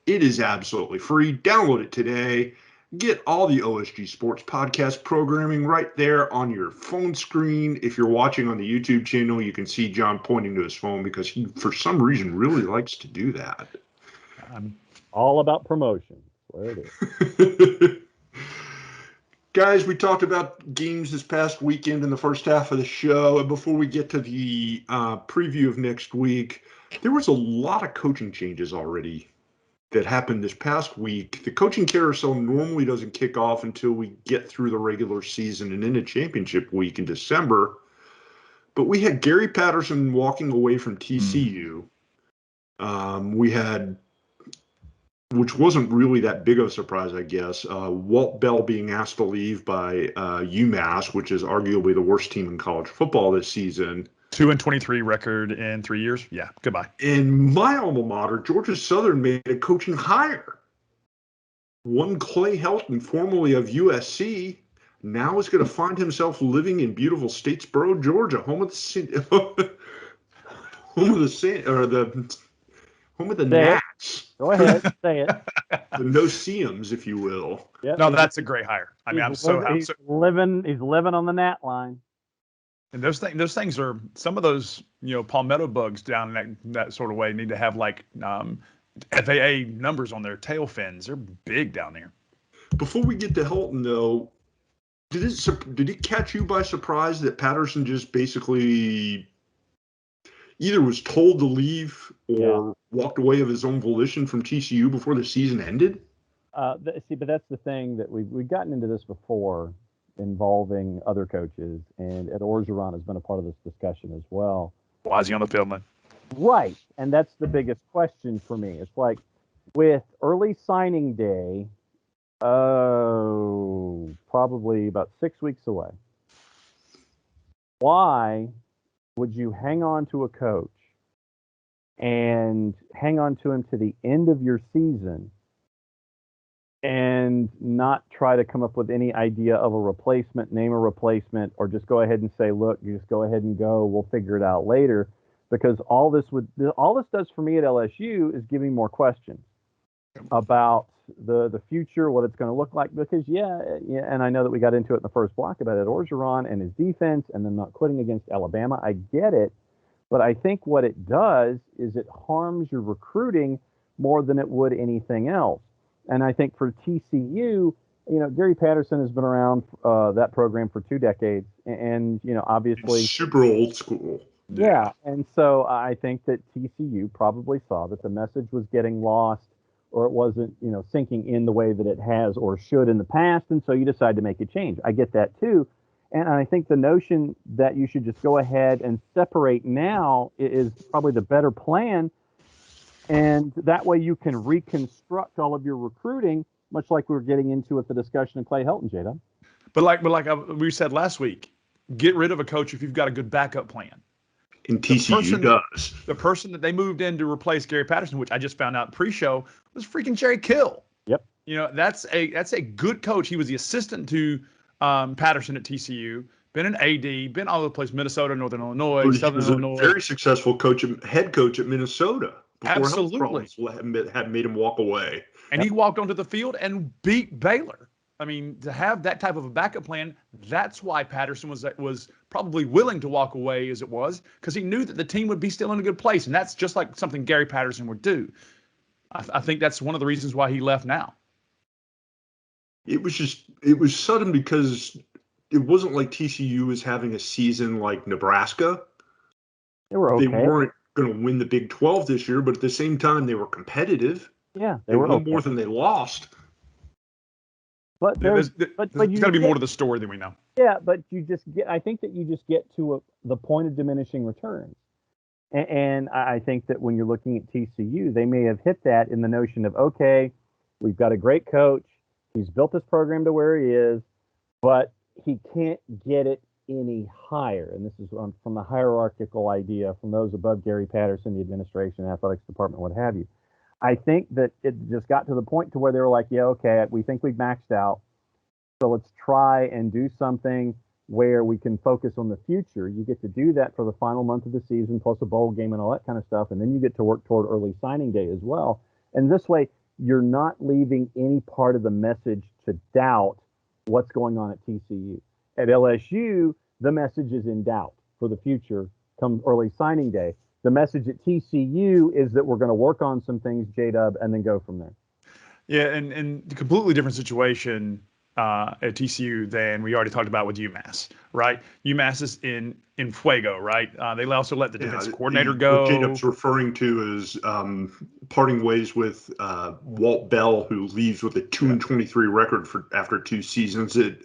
D: It is absolutely free. Download it today. Get all the OSG Sports podcast programming right there on your phone screen. If you're watching on the YouTube channel, you can see John pointing to his phone because he, for some reason, really likes to do that.
F: All about promotion. There it is.
D: Guys, we talked about games this past weekend in the first half of the show. And before we get to the preview of next week, there was a lot of coaching changes already that happened this past week. The coaching carousel normally doesn't kick off until we get through the regular season and into championship week in December. But we had Gary Patterson walking away from TCU. We had, which wasn't really that big of a surprise, I guess, Walt Bell being asked to leave by UMass, which is arguably the worst team in college football this season.
E: 2-23 record in 3 years. Yeah, goodbye.
D: In my alma mater, Georgia Southern made a coaching hire. One Clay Helton, formerly of USC, now is going to find himself living in beautiful Statesboro, Georgia, home of the Nats.
F: Go ahead, say it.
D: The no-see-ums, if you will.
F: Yep.
E: No, that's a great hire. I mean,
F: He's living on the Nat line.
E: And those things are, some of those, palmetto bugs down in that sort of way need to have like FAA numbers on their tail fins. They're big down there.
D: Before we get to Helton, though, did it catch you by surprise that Patterson just basically either was told to leave or walked away of his own volition from TCU before the season ended?
F: But that's the thing that we've gotten into this before, involving other coaches, and Ed Orgeron has been a part of this discussion as well.
E: Why is he on the field, man?
F: Right, and that's the biggest question for me. It's like with early signing day, probably about 6 weeks away. Why would you hang on to a coach and hang on to him to the end of your season and not try to come up with any idea of a replacement, name a replacement, or just go ahead and say, look, you just go ahead and go, we'll figure it out later? Because all this does for me at LSU is give me more questions about the future, what it's going to look like. Because and I know that we got into it in the first block about Ed Orgeron and his defense and then not quitting against Alabama. I get it, but I think what it does is it harms your recruiting more than it would anything else. And I think for TCU, Gary Patterson has been around that program for 2 decades, and obviously
D: it's super old school.
F: Yeah, and so I think that TCU probably saw that the message was getting lost, or it wasn't, sinking in the way that it has or should in the past, and so you decide to make a change. I get that too, and I think the notion that you should just go ahead and separate now is probably the better plan. And that way you can reconstruct all of your recruiting, much like we were getting into with the discussion of Clay Helton, J-Dub.
E: But like we said last week, get rid of a coach if you've got a good backup plan.
D: And TCU does.
E: The person that they moved in to replace Gary Patterson, which I just found out pre-show, was freaking Jerry Kill.
F: Yep.
E: That's a good coach. He was the assistant to Patterson at TCU. Been an AD, been all over the place, Minnesota, Northern Illinois, Southern Illinois.
D: Very successful head coach at Minnesota. before health
B: Absolutely.
D: problems had made him walk away.
B: And he walked onto the field and beat Baylor. I mean, to have that type of a backup plan, that's why Patterson was probably willing to walk away as it was, because he knew that the team would be still in a good place. And that's just like something Gary Patterson would do. I think that's one of the reasons why he left now.
D: It was sudden because it wasn't like TCU was having a season like Nebraska.
F: They were okay.
D: They weren't going to win the Big 12 this year, but at the same time, they were competitive.
F: Yeah,
D: they won okay. More than they lost.
F: But
B: there's got to be more to the story than we know.
F: Yeah, but I think that you just get to the point of diminishing returns. And I think that when you're looking at TCU, they may have hit that in the notion of, okay, we've got a great coach. He's built this program to where he is, but he can't get it any higher. And this is from the hierarchical idea from those above Gary Patterson, the administration, athletics department, what have you. I think that it just got to the point to where they were like, yeah, okay, we think we've maxed out. So let's try and do something where we can focus on the future. You get to do that for the final month of the season, plus a bowl game and all that kind of stuff. And then you get to work toward early signing day as well. And this way, you're not leaving any part of the message to doubt what's going on at TCU. At LSU, the message is in doubt for the future come early signing day. The message at TCU is that we're going to work on some things, J-Dub, and then go from there.
B: Yeah, and a completely different situation at TCU than we already talked about with UMass, right? UMass is in fuego, right? They also let the defensive coordinator go.
D: What J-Dub's referring to is parting ways with Walt Bell, who leaves with a 2-23 record after 2 seasons at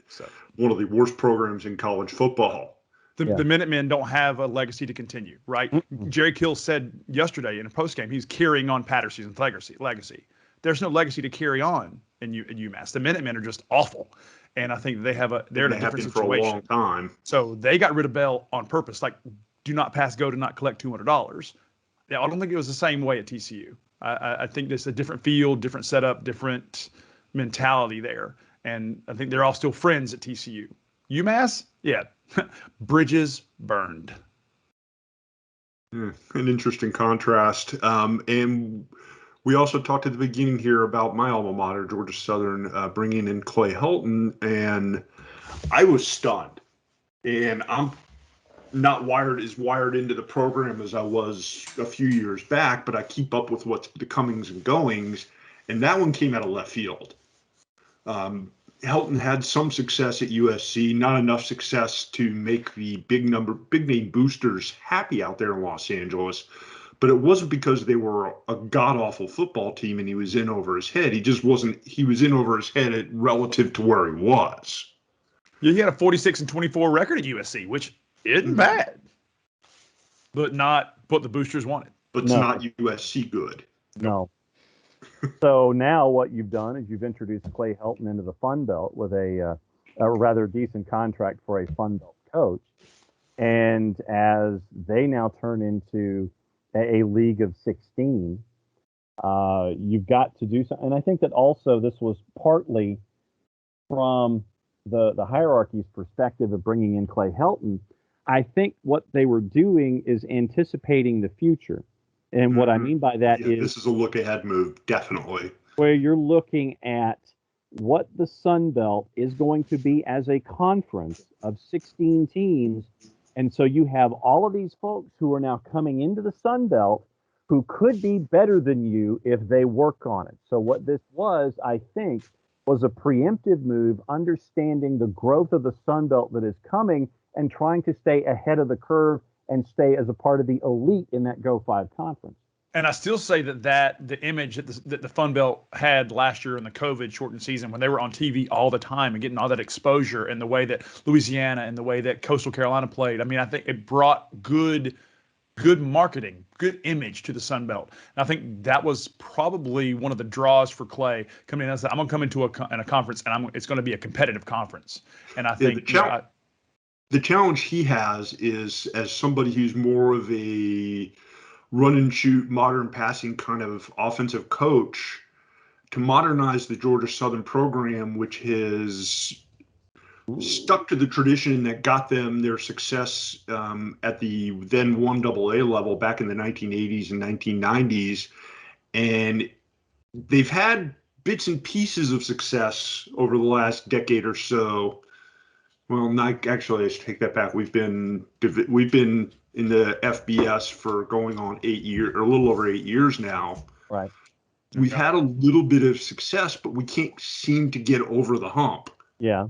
D: one of the worst programs in college football.
B: The Minutemen don't have a legacy to continue, right? Mm-hmm. Jerry Kill said yesterday in a postgame he's carrying on Patterson's legacy. There's no legacy to carry on in UMass. The Minutemen are just awful, and I think they're in a different situation
D: for a long time.
B: So they got rid of Bell on purpose, like do not pass go, do not collect $200. Yeah, I don't think it was the same way at TCU. I think there's a different field, different setup, different mentality there, and I think they're all still friends at TCU. UMass, yeah. Bridges burned.
D: An interesting contrast. And we also talked at the beginning here about my alma mater, Georgia Southern, bringing in Clay Helton, and I was stunned. And I'm not wired into the program as I was a few years back, but I keep up with what's the comings and goings, and that one came out of left field. Helton had some success at USC, not enough success to make the big name boosters happy out there in Los Angeles. But it wasn't because they were a god-awful football team and he was in over his head. He just wasn't. He was in over his head relative to where he was.
B: Yeah, he had a 46-24 record at USC, which isn't bad, but not what the boosters wanted.
D: But it's not USC good.
F: No. So now what you've done is you've introduced Clay Helton into the Fun Belt with a rather decent contract for a Fun Belt coach. And as they now turn into a league of 16, you've got to do something. And I think that also this was partly from the hierarchy's perspective of bringing in Clay Helton. I think what they were doing is anticipating the future. And what I mean by that is
D: this is a look ahead move, definitely.
F: Where you're looking at what the Sun Belt is going to be as a conference of 16 teams. And so you have all of these folks who are now coming into the Sun Belt who could be better than you if they work on it. So what this was, I think, was a preemptive move, understanding the growth of the Sun Belt that is coming and trying to stay ahead of the curve and stay as a part of the elite in that Go 5 conference.
B: And I still say that the image that the Fun Belt had last year in the COVID shortened season, when they were on TV all the time and getting all that exposure, and the way that Louisiana and the way that Coastal Carolina played, I mean, I think it brought good marketing, good image to the Sun Belt. And I think that was probably one of the draws for Clay coming in and said, I'm going to come into a conference and it's going to be a competitive conference. And I think
D: the challenge he has is, as somebody who's more of a run and shoot, modern passing kind of offensive coach, to modernize the Georgia Southern program, which has stuck to the tradition that got them their success at the then 1AA level back in the 1980s and 1990s. And they've had bits and pieces of success over the last decade or so. Well, not actually, I should take that back. We've been in the FBS for going on 8 years, or a little over 8 years now.
F: Right.
D: We've had a little bit of success, but we can't seem to get over the hump.
F: Yeah.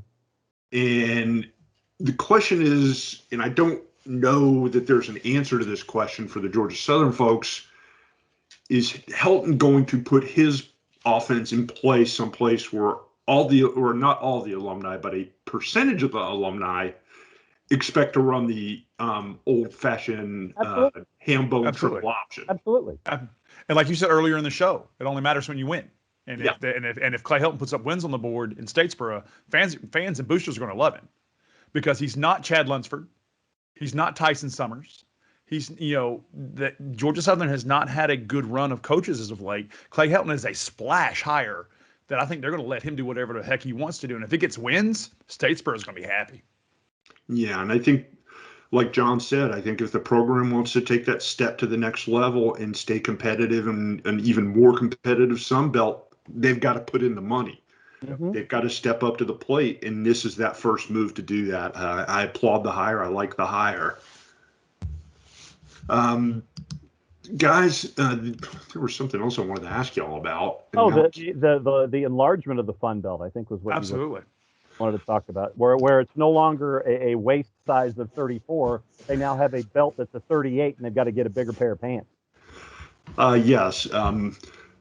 D: And the question is, and I don't know that there's an answer to this question for the Georgia Southern folks, is Helton going to put his offense in place someplace where or not all the alumni, but a percentage of the alumni expect to run the old-fashioned ham-bone triple option?
F: Absolutely.
E: And like you said earlier in the show, it only matters when you win. And if Clay Helton puts up wins on the board in Statesboro, fans and boosters are going to love him, because he's not Chad Lunsford, he's not Tyson Summers. He's, that Georgia Southern has not had a good run of coaches as of late. Clay Helton is a splash hire that I think they're going to let him do whatever the heck he wants to do. And if he gets wins, Statesboro is going to be happy.
D: Yeah, and I think, like John said, I think if the program wants to take that step to the next level and stay competitive and even more competitive Sun Belt, they've got to put in the money. Mm-hmm. They've got to step up to the plate, and this is that first move to do that. I applaud the hire. I like the hire. Guys, there was something else I wanted to ask y'all about.
F: Oh, the enlargement of the Fun Belt, I think, was what
E: absolutely
F: you wanted to talk about. Where it's no longer a waist size of 34, they now have a belt that's a 38, and they've got to get a bigger pair of pants.
D: Yes.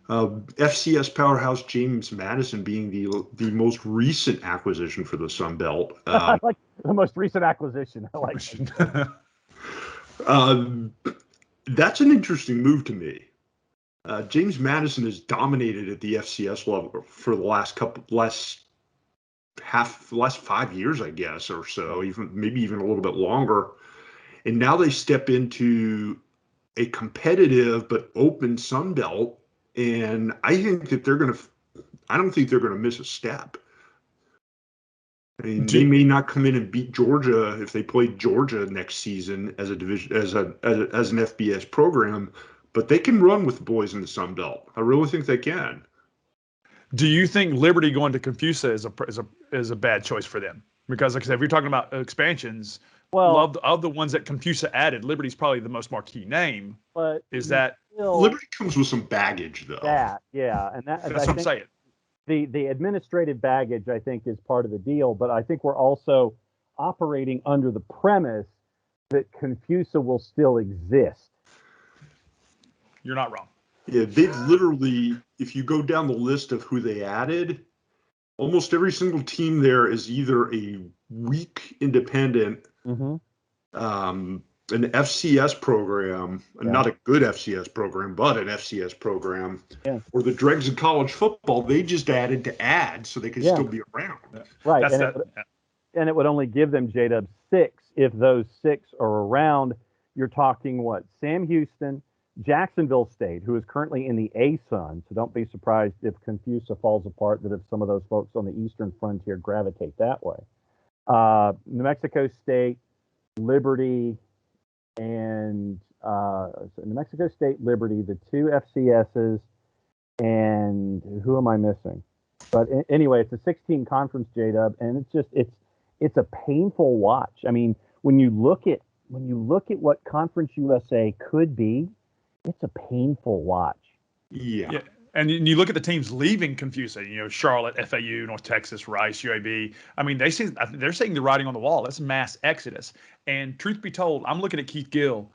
D: FCS powerhouse James Madison being the most recent acquisition for the Sun Belt.
F: I like the most recent acquisition. I like it.
D: That's an interesting move to me. James Madison has dominated at the FCS level for the last 5 years, I guess, or so, maybe even a little bit longer. And now they step into a competitive but open Sun Belt, and I think that I don't think they're going to miss a step. I mean, they may not come in and beat Georgia if they play Georgia next season as a division, as an FBS program, but they can run with the boys in the Sun Belt. I really think they can.
E: Do you think Liberty going to Confusa is a bad choice for them? Because, like I said, if you're talking about expansions, of the ones that Confusa added, Liberty's probably the most marquee name.
F: But
D: Liberty comes with some baggage, though.
F: And that's what I'm saying. The administrative baggage, I think, is part of the deal, but I think we're also operating under the premise that Confusa will still exist.
E: You're not wrong.
D: Yeah, they literally, if you go down the list of who they added, almost every single team there is either a weak independent, an FCS program, not a good FCS program, but an FCS program, or the dregs of college football. They just added to add so they could still be around.
F: Right. And it would only give them, J-Dub, 6. If those 6 are around, you're talking what? Sam Houston, Jacksonville State, who is currently in the A-Sun, so don't be surprised if Confusa falls apart, that if some of those folks on the eastern frontier gravitate that way. New Mexico State, Liberty, and New Mexico State, Liberty, the 2 FCSs, and who am I missing? But anyway, it's a 16 conference, J-Dub, and it's a painful watch. I mean, when you look at what Conference USA could be, it's a painful watch.
E: Yeah. And you look at the teams leaving Confusa, Charlotte, FAU, North Texas, Rice, UAB. I mean, they're seeing the writing on the wall. That's mass exodus. And truth be told, I'm looking at Keith Gill,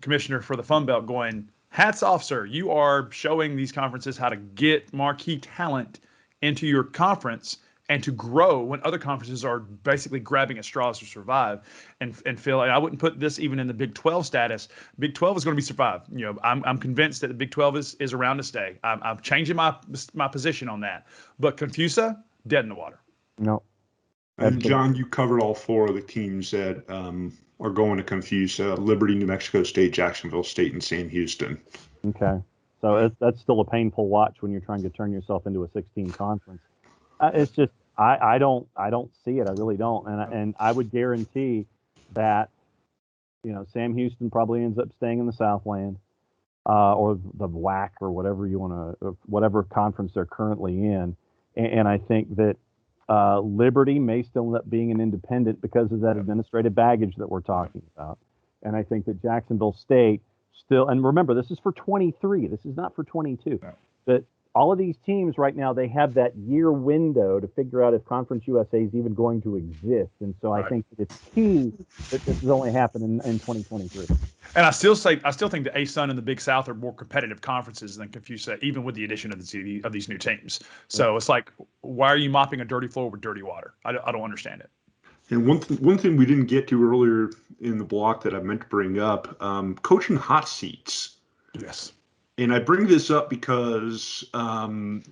E: commissioner for the Fun Belt, going, hats off, sir. You are showing these conferences how to get marquee talent into your conference and to grow when other conferences are basically grabbing at straws to survive. And Phil, I wouldn't put this even in the Big 12 status. Big 12 is going to be survived. I'm convinced that the Big 12 is around to stay. I'm changing my position on that. But Confusa, dead in the water.
F: No.
D: And John, you covered all 4 of the teams that are going to Confusa: Liberty, New Mexico State, Jacksonville State, and Sam Houston.
F: Okay. So that's still a painful watch when you're trying to turn yourself into a 16 conference. It's just, I don't see it. I really don't. And I would guarantee that, Sam Houston probably ends up staying in the Southland, or the WAC, or whatever whatever conference they're currently in. And I think that Liberty may still end up being an independent because of that administrative baggage that we're talking about. And I think that Jacksonville State still, and remember, this is for 23. This is not for 22. That all of these teams right now, they have that year window to figure out if Conference USA is even going to exist. And so I think that it's key that this is only happening in 2023.
E: And I still think the ASUN and the Big South are more competitive conferences than Confuse, even with the addition of these new teams. So it's like, why are you mopping a dirty floor with dirty water? I don't understand it.
D: And one thing we didn't get to earlier in the block that I meant to bring up, coaching hot seats.
E: Yes.
D: And I bring this up because one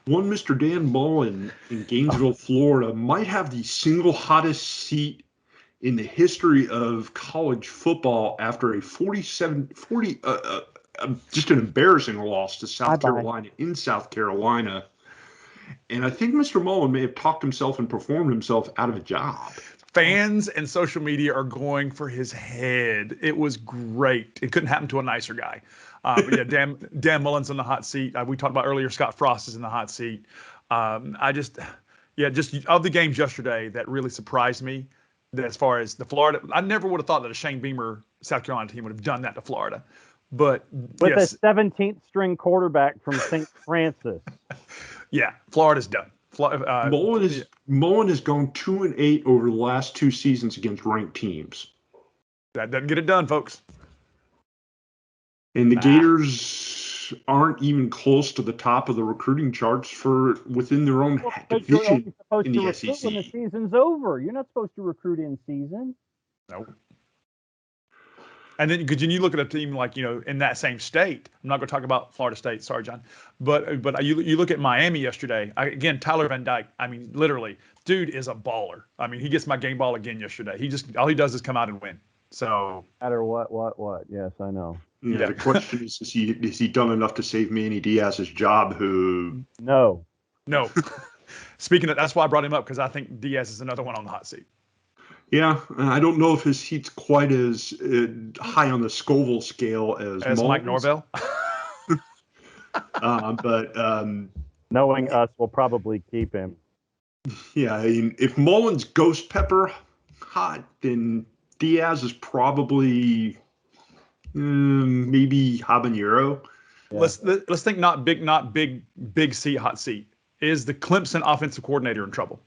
D: Mr. Dan Mullen in Gainesville, Florida, might have the single hottest seat in the history of college football after a 40 just an embarrassing loss to South Carolina in South Carolina. And I think Mr. Mullen may have talked himself and performed himself out of a job.
E: Fans and social media are going for his head. It was great. It couldn't happen to a nicer guy. But yeah, Dan Mullen's in the hot seat. We talked about earlier, Scott Frost is in the hot seat. Just of the games yesterday that really surprised me, that as far as the Florida, I never would have thought that a Shane Beamer South Carolina team would have done that to Florida. But
F: with a 17th string quarterback from St. Francis.
E: Yeah, Florida's done.
D: Mullen has gone 2-8 over the last two seasons against ranked teams.
E: That doesn't get it done, folks.
D: And the Gators aren't even close to the top of the recruiting charts for within their own division in the SEC.
F: When the season's over, you're not supposed to recruit in season.
E: No. And then, because you look at a team like, in that same state, I'm not going to talk about Florida State, sorry, John, but you look at Miami yesterday. Again, Tyler Van Dyke. I mean, literally, dude is a baller. I mean, he gets my game ball again yesterday. All he does is come out and win. So
F: no matter what? Yes, I know.
D: Yeah. The question is he done enough to save Manny Diaz's job?
F: No.
E: Speaking of, that's why I brought him up, because I think Diaz is another one on the hot seat.
D: Yeah, I don't know if his seat's quite as high on the Scoville scale as
E: Mike Norvell.
D: But
F: knowing us, we'll probably keep him.
D: Yeah, I mean, if Mullen's ghost pepper hot, then Diaz is probably maybe habanero.
E: Yeah. Let's think not big seat, hot seat. Is the Clemson offensive coordinator in trouble?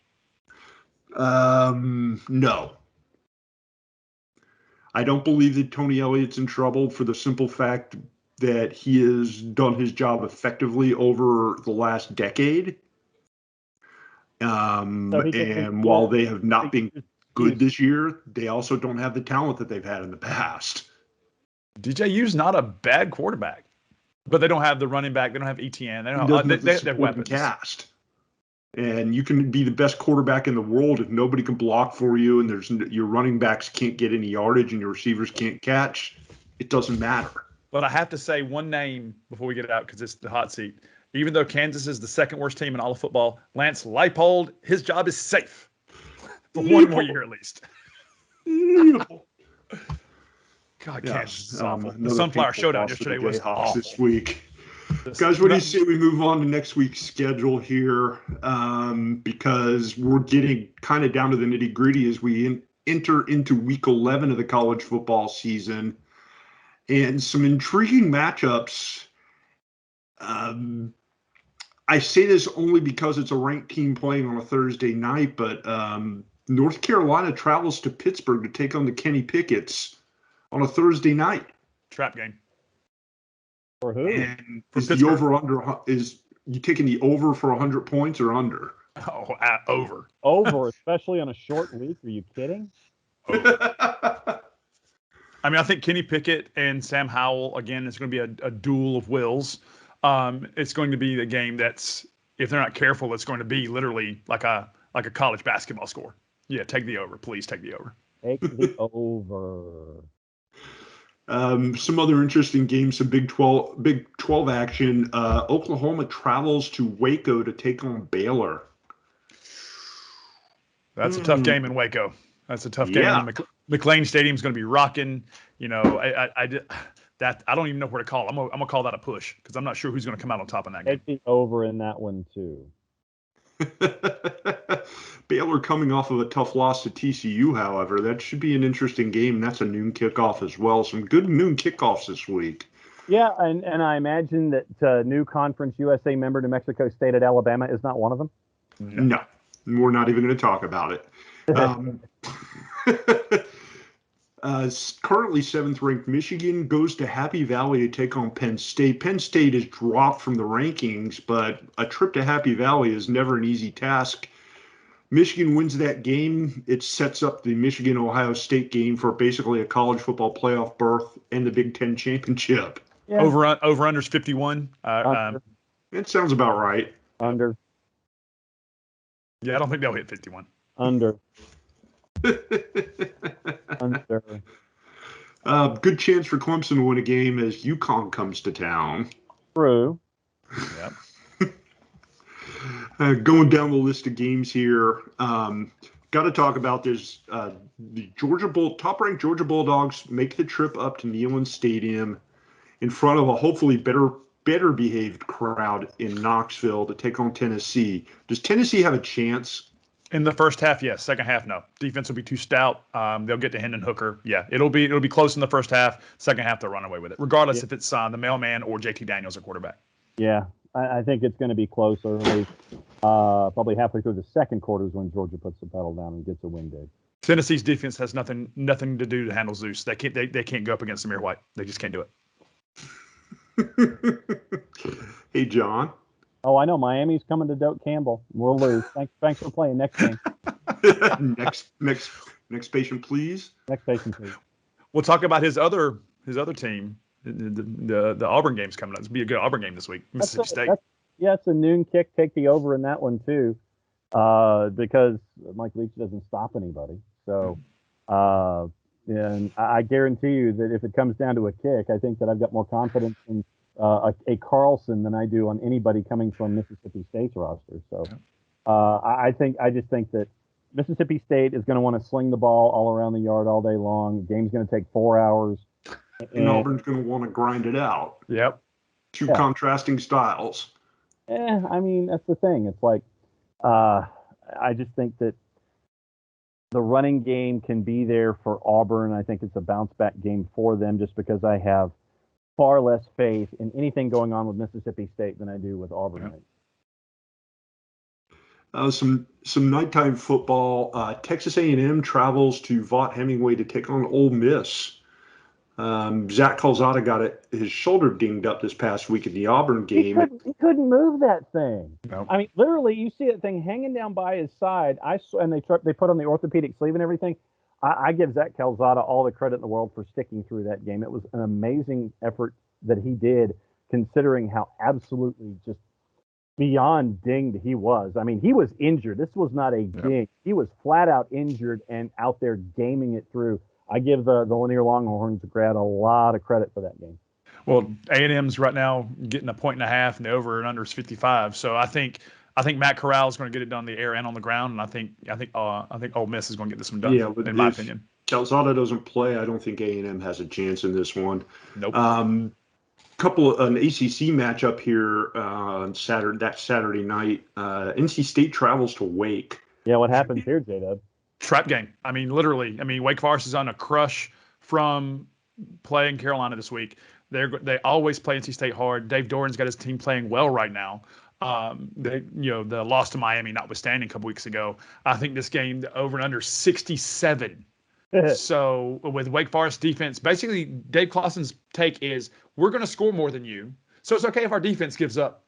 D: No. I don't believe that Tony Elliott's in trouble for the simple fact that he has done his job effectively over the last decade. And while they have not been good this year, they also don't have the talent that they've had in the past.
E: DJU's not a bad quarterback, but they don't have the running back. They don't have ETN. They have weapons.
D: Cast. And you can be the best quarterback in the world if nobody can block for you, and your running backs can't get any yardage, and your receivers can't catch. It doesn't matter.
E: But I have to say one name before we get it out, because it's the hot seat. Even though Kansas is the second worst team in all of football, Lance Leipold, his job is safe for one more year at least. God, Kansas is awful. The Sunflower Showdown yesterday was awful.
D: This week. Guys, what do you say we move on to next week's schedule here? Because we're getting kind of down to the nitty gritty as we enter into week 11 of the college football season, and some intriguing matchups. I say this only because it's a ranked team playing on a Thursday night, but North Carolina travels to Pittsburgh to take on the Kenny Pickett's on a Thursday night.
E: Trap game.
F: For who?
D: And is the over under? Is you taking the over for 100 points or under?
E: Oh, over.
F: Over, especially on a short week. Are you kidding?
E: I mean, I think Kenny Pickett and Sam Howell, again, it's going to be a duel of wills. It's going to be the game that's, if they're not careful, it's going to be literally like a college basketball score. Yeah, take the over. Please take the over.
F: Take the over.
D: Some other interesting games, some Big 12 action. Oklahoma travels to Waco to take on Baylor.
E: That's a tough game in Waco. That's a tough game.
D: Yeah.
E: McLean Stadium's going to be rocking. You know, I don't even know where to call. I'm gonna call that a push because I'm not sure who's going to come out on top in that game.
F: Take the over in that one too.
D: Baylor coming off of a tough loss to TCU, however, that should be an interesting game. That's a noon kickoff as well. Some good noon kickoffs this week.
F: Yeah, and I imagine that new Conference USA member New Mexico State at Alabama is not one of them.
D: No, we're not even going to talk about it. Currently 7th-ranked Michigan goes to Happy Valley to take on Penn State. Penn State has dropped from the rankings, but a trip to Happy Valley is never an easy task. Michigan wins that game. It sets up the Michigan-Ohio State game for basically a college football playoff berth and the Big Ten championship.
F: Yeah.
E: Over-under's 51.
D: It sounds about right.
F: Under.
E: Yeah, I don't think they'll hit 51.
F: Under. Under.
D: Good chance for Clemson to win a game as UConn comes to town.
F: True.
E: Yep.
D: Going down the list of games here, got to talk about this. The top-ranked Georgia Bulldogs make the trip up to Neyland Stadium in front of a hopefully better behaved crowd in Knoxville to take on Tennessee. Does Tennessee have a chance?
E: In the first half, yes. Second half, no. Defense will be too stout. They'll get to Hendon Hooker. Yeah, it'll be close in the first half. Second half, they'll run away with it, regardless if it's the mailman or JT Daniels at quarterback.
F: Yeah, I think it's going to be close early. Probably halfway through the second quarter is when Georgia puts the pedal down and gets a win big.
E: Tennessee's defense has nothing to do to handle Zeus. They can't go up against Samir White. They just can't do it.
D: Hey, John.
F: Oh, I know. Miami's coming to Doak Campbell. We'll lose. Thanks for playing. Next game.
D: Next patient, please.
F: Next patient, please.
E: We'll talk about his other team. The Auburn game's coming up. It's be a good Auburn game this week. Mississippi State.
F: It's a noon kick. Take the over in that one too, because Mike Leach doesn't stop anybody. So, and I guarantee you that if it comes down to a kick, I think that I've got more confidence in a Carlson than I do on anybody coming from Mississippi State's roster. So, I just think that Mississippi State is going to want to sling the ball all around the yard all day long. The game's going to take 4 hours.
D: And Auburn's going to want to grind it out.
E: Yep.
D: Two contrasting styles.
F: I mean, that's the thing. It's like, I just think that the running game can be there for Auburn. I think it's a bounce back game for them just because I have far less faith in anything going on with Mississippi State than I do with Auburn.
D: Yep. Some nighttime football. Texas A&M travels to Vaught Hemingway to take on Ole Miss. Zach Calzada got his shoulder dinged up this past week in the Auburn game.
F: He couldn't move that thing.
E: No.
F: I mean, literally, you see that thing hanging down by his side. And they put on the orthopedic sleeve and everything. I give Zach Calzada all the credit in the world for sticking through that game. It was an amazing effort that he did, considering how absolutely just beyond dinged he was. I mean, he was injured. This was not a ding. He was flat out injured and out there gaming it through. I give the Lanier Longhorns grad a lot of credit for that game.
E: Well, A&M's right now getting 1.5 and the over and under is 55. So I think Matt Corral is going to get it done in the air and on the ground, and I think Ole Miss is going to get this one done.
D: Yeah, but
E: in my opinion,
D: Calzada doesn't play. I don't think A&M has a chance in this one.
E: Nope.
D: An ACC matchup here on Saturday night. NC State travels to Wake.
F: Yeah, what happens here, J-Dub?
E: Trap game. I mean, literally. I mean, Wake Forest is on a crush from playing Carolina this week. They always play NC State hard. Dave Doran's got his team playing well right now. The loss to Miami notwithstanding a couple weeks ago. I think this game, the over and under 67. So with Wake Forest defense, basically Dave Clawson's take is we're going to score more than you. So it's okay if our defense gives up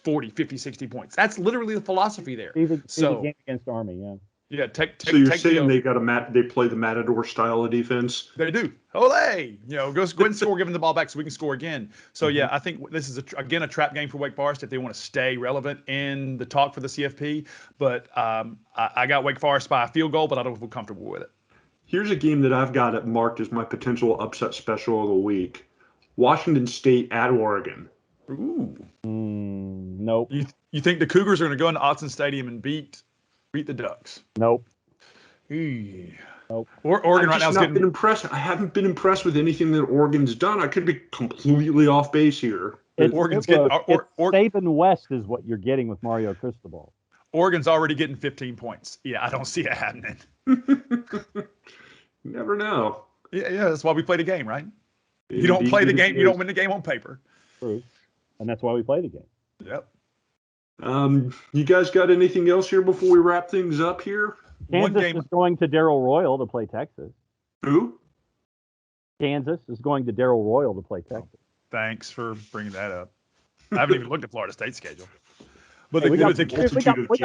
E: 40, 50, 60 points. That's literally the philosophy there.
F: See the game against Army, yeah.
E: Yeah,
D: so you're saying they play the Matador style of defense?
E: They do. Olé! Go ahead and score, giving the ball back so we can score again. So yeah, I think this is again a trap game for Wake Forest if they want to stay relevant in the talk for the CFP. But I got Wake Forest by a field goal, but I don't feel comfortable with it.
D: Here's a game that I've got it marked as my potential upset special of the week: Washington State at Oregon.
E: Ooh.
F: Nope.
E: You think the Cougars are going to go into Autzen Stadium and beat the Ducks?
F: Nope. Nope.
E: Oregon right now is getting.
D: Been impressed. I haven't been impressed with anything that Oregon's done. I could be completely off base here.
E: Oregon's getting.
F: Saban West is what you're getting with Mario Cristobal.
E: Oregon's already getting 15 points. Yeah, I don't see it happening.
D: Never know.
E: Yeah, that's why we play the game, right? You don't play the game, you don't win the game on paper.
F: True. And that's why we play the game.
E: Yep.
D: You guys got anything else here before we wrap things up here?
F: Kansas is going to Darrell Royal to play Texas.
D: Who?
F: Kansas is going to Darrell Royal to play Texas.
E: Thanks for bringing that up. I haven't even looked at Florida State's schedule. But
F: we got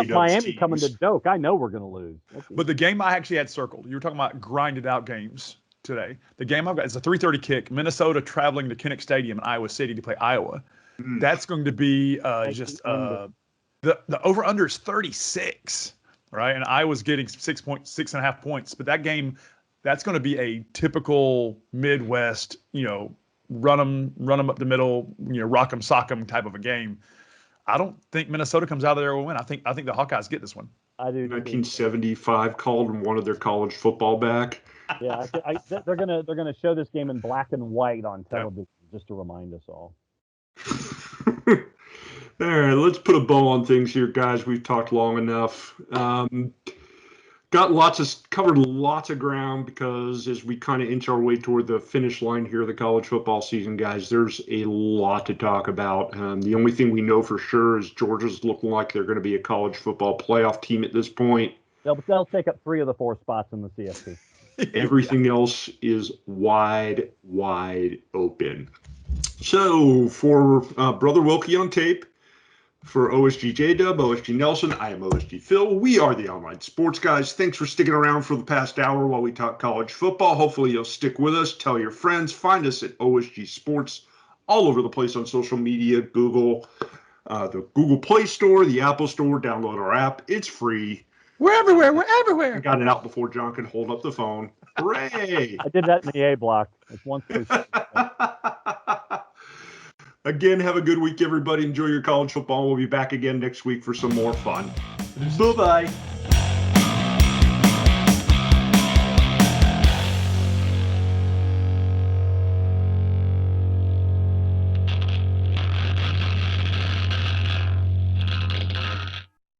F: Miami coming to Doak. I know we're going to lose.
E: But the game I actually had circled, you were talking about grinded out games today. The game I've got is a 3:30 kick. Minnesota traveling to Kinnick Stadium in Iowa City to play Iowa. That's going to be the over-under is 36, right? And Iowa's getting 6.5 points. But that game, that's going to be a typical Midwest, run them up the middle, rock 'em, sock 'em type of a game. I don't think Minnesota comes out of there with a win. I think the Hawkeyes get this one.
F: I do.
D: 1975 called and wanted their college football back.
F: Yeah, they're gonna show this game in black and white on television just to remind us all.
D: All right, let's put a bow on things here, guys. We've talked long enough. Covered lots of ground because as we kind of inch our way toward the finish line here of the college football season, guys, there's a lot to talk about. The only thing we know for sure is Georgia's looking like they're going to be a college football playoff team at this point.
F: They'll take up 3 of the 4 spots in the CFP.
D: Everything else is wide open. So for Brother Wilkie on tape, for OSG J-Dub, OSG Nelson, I am OSG Phil. We are the Online Sports Guys. Thanks for sticking around for the past hour while we talk college football. Hopefully you'll stick with us. Tell your friends. Find us at OSG Sports all over the place on social media, Google, the Google Play Store, the Apple Store. Download our app. It's free.
E: We're everywhere.
D: I got it out before John could hold up the phone. Hooray!
F: I did that in the A block. It's once per
D: Again, have a good week, everybody. Enjoy your college football. We'll be back again next week for some more fun. Bye-bye.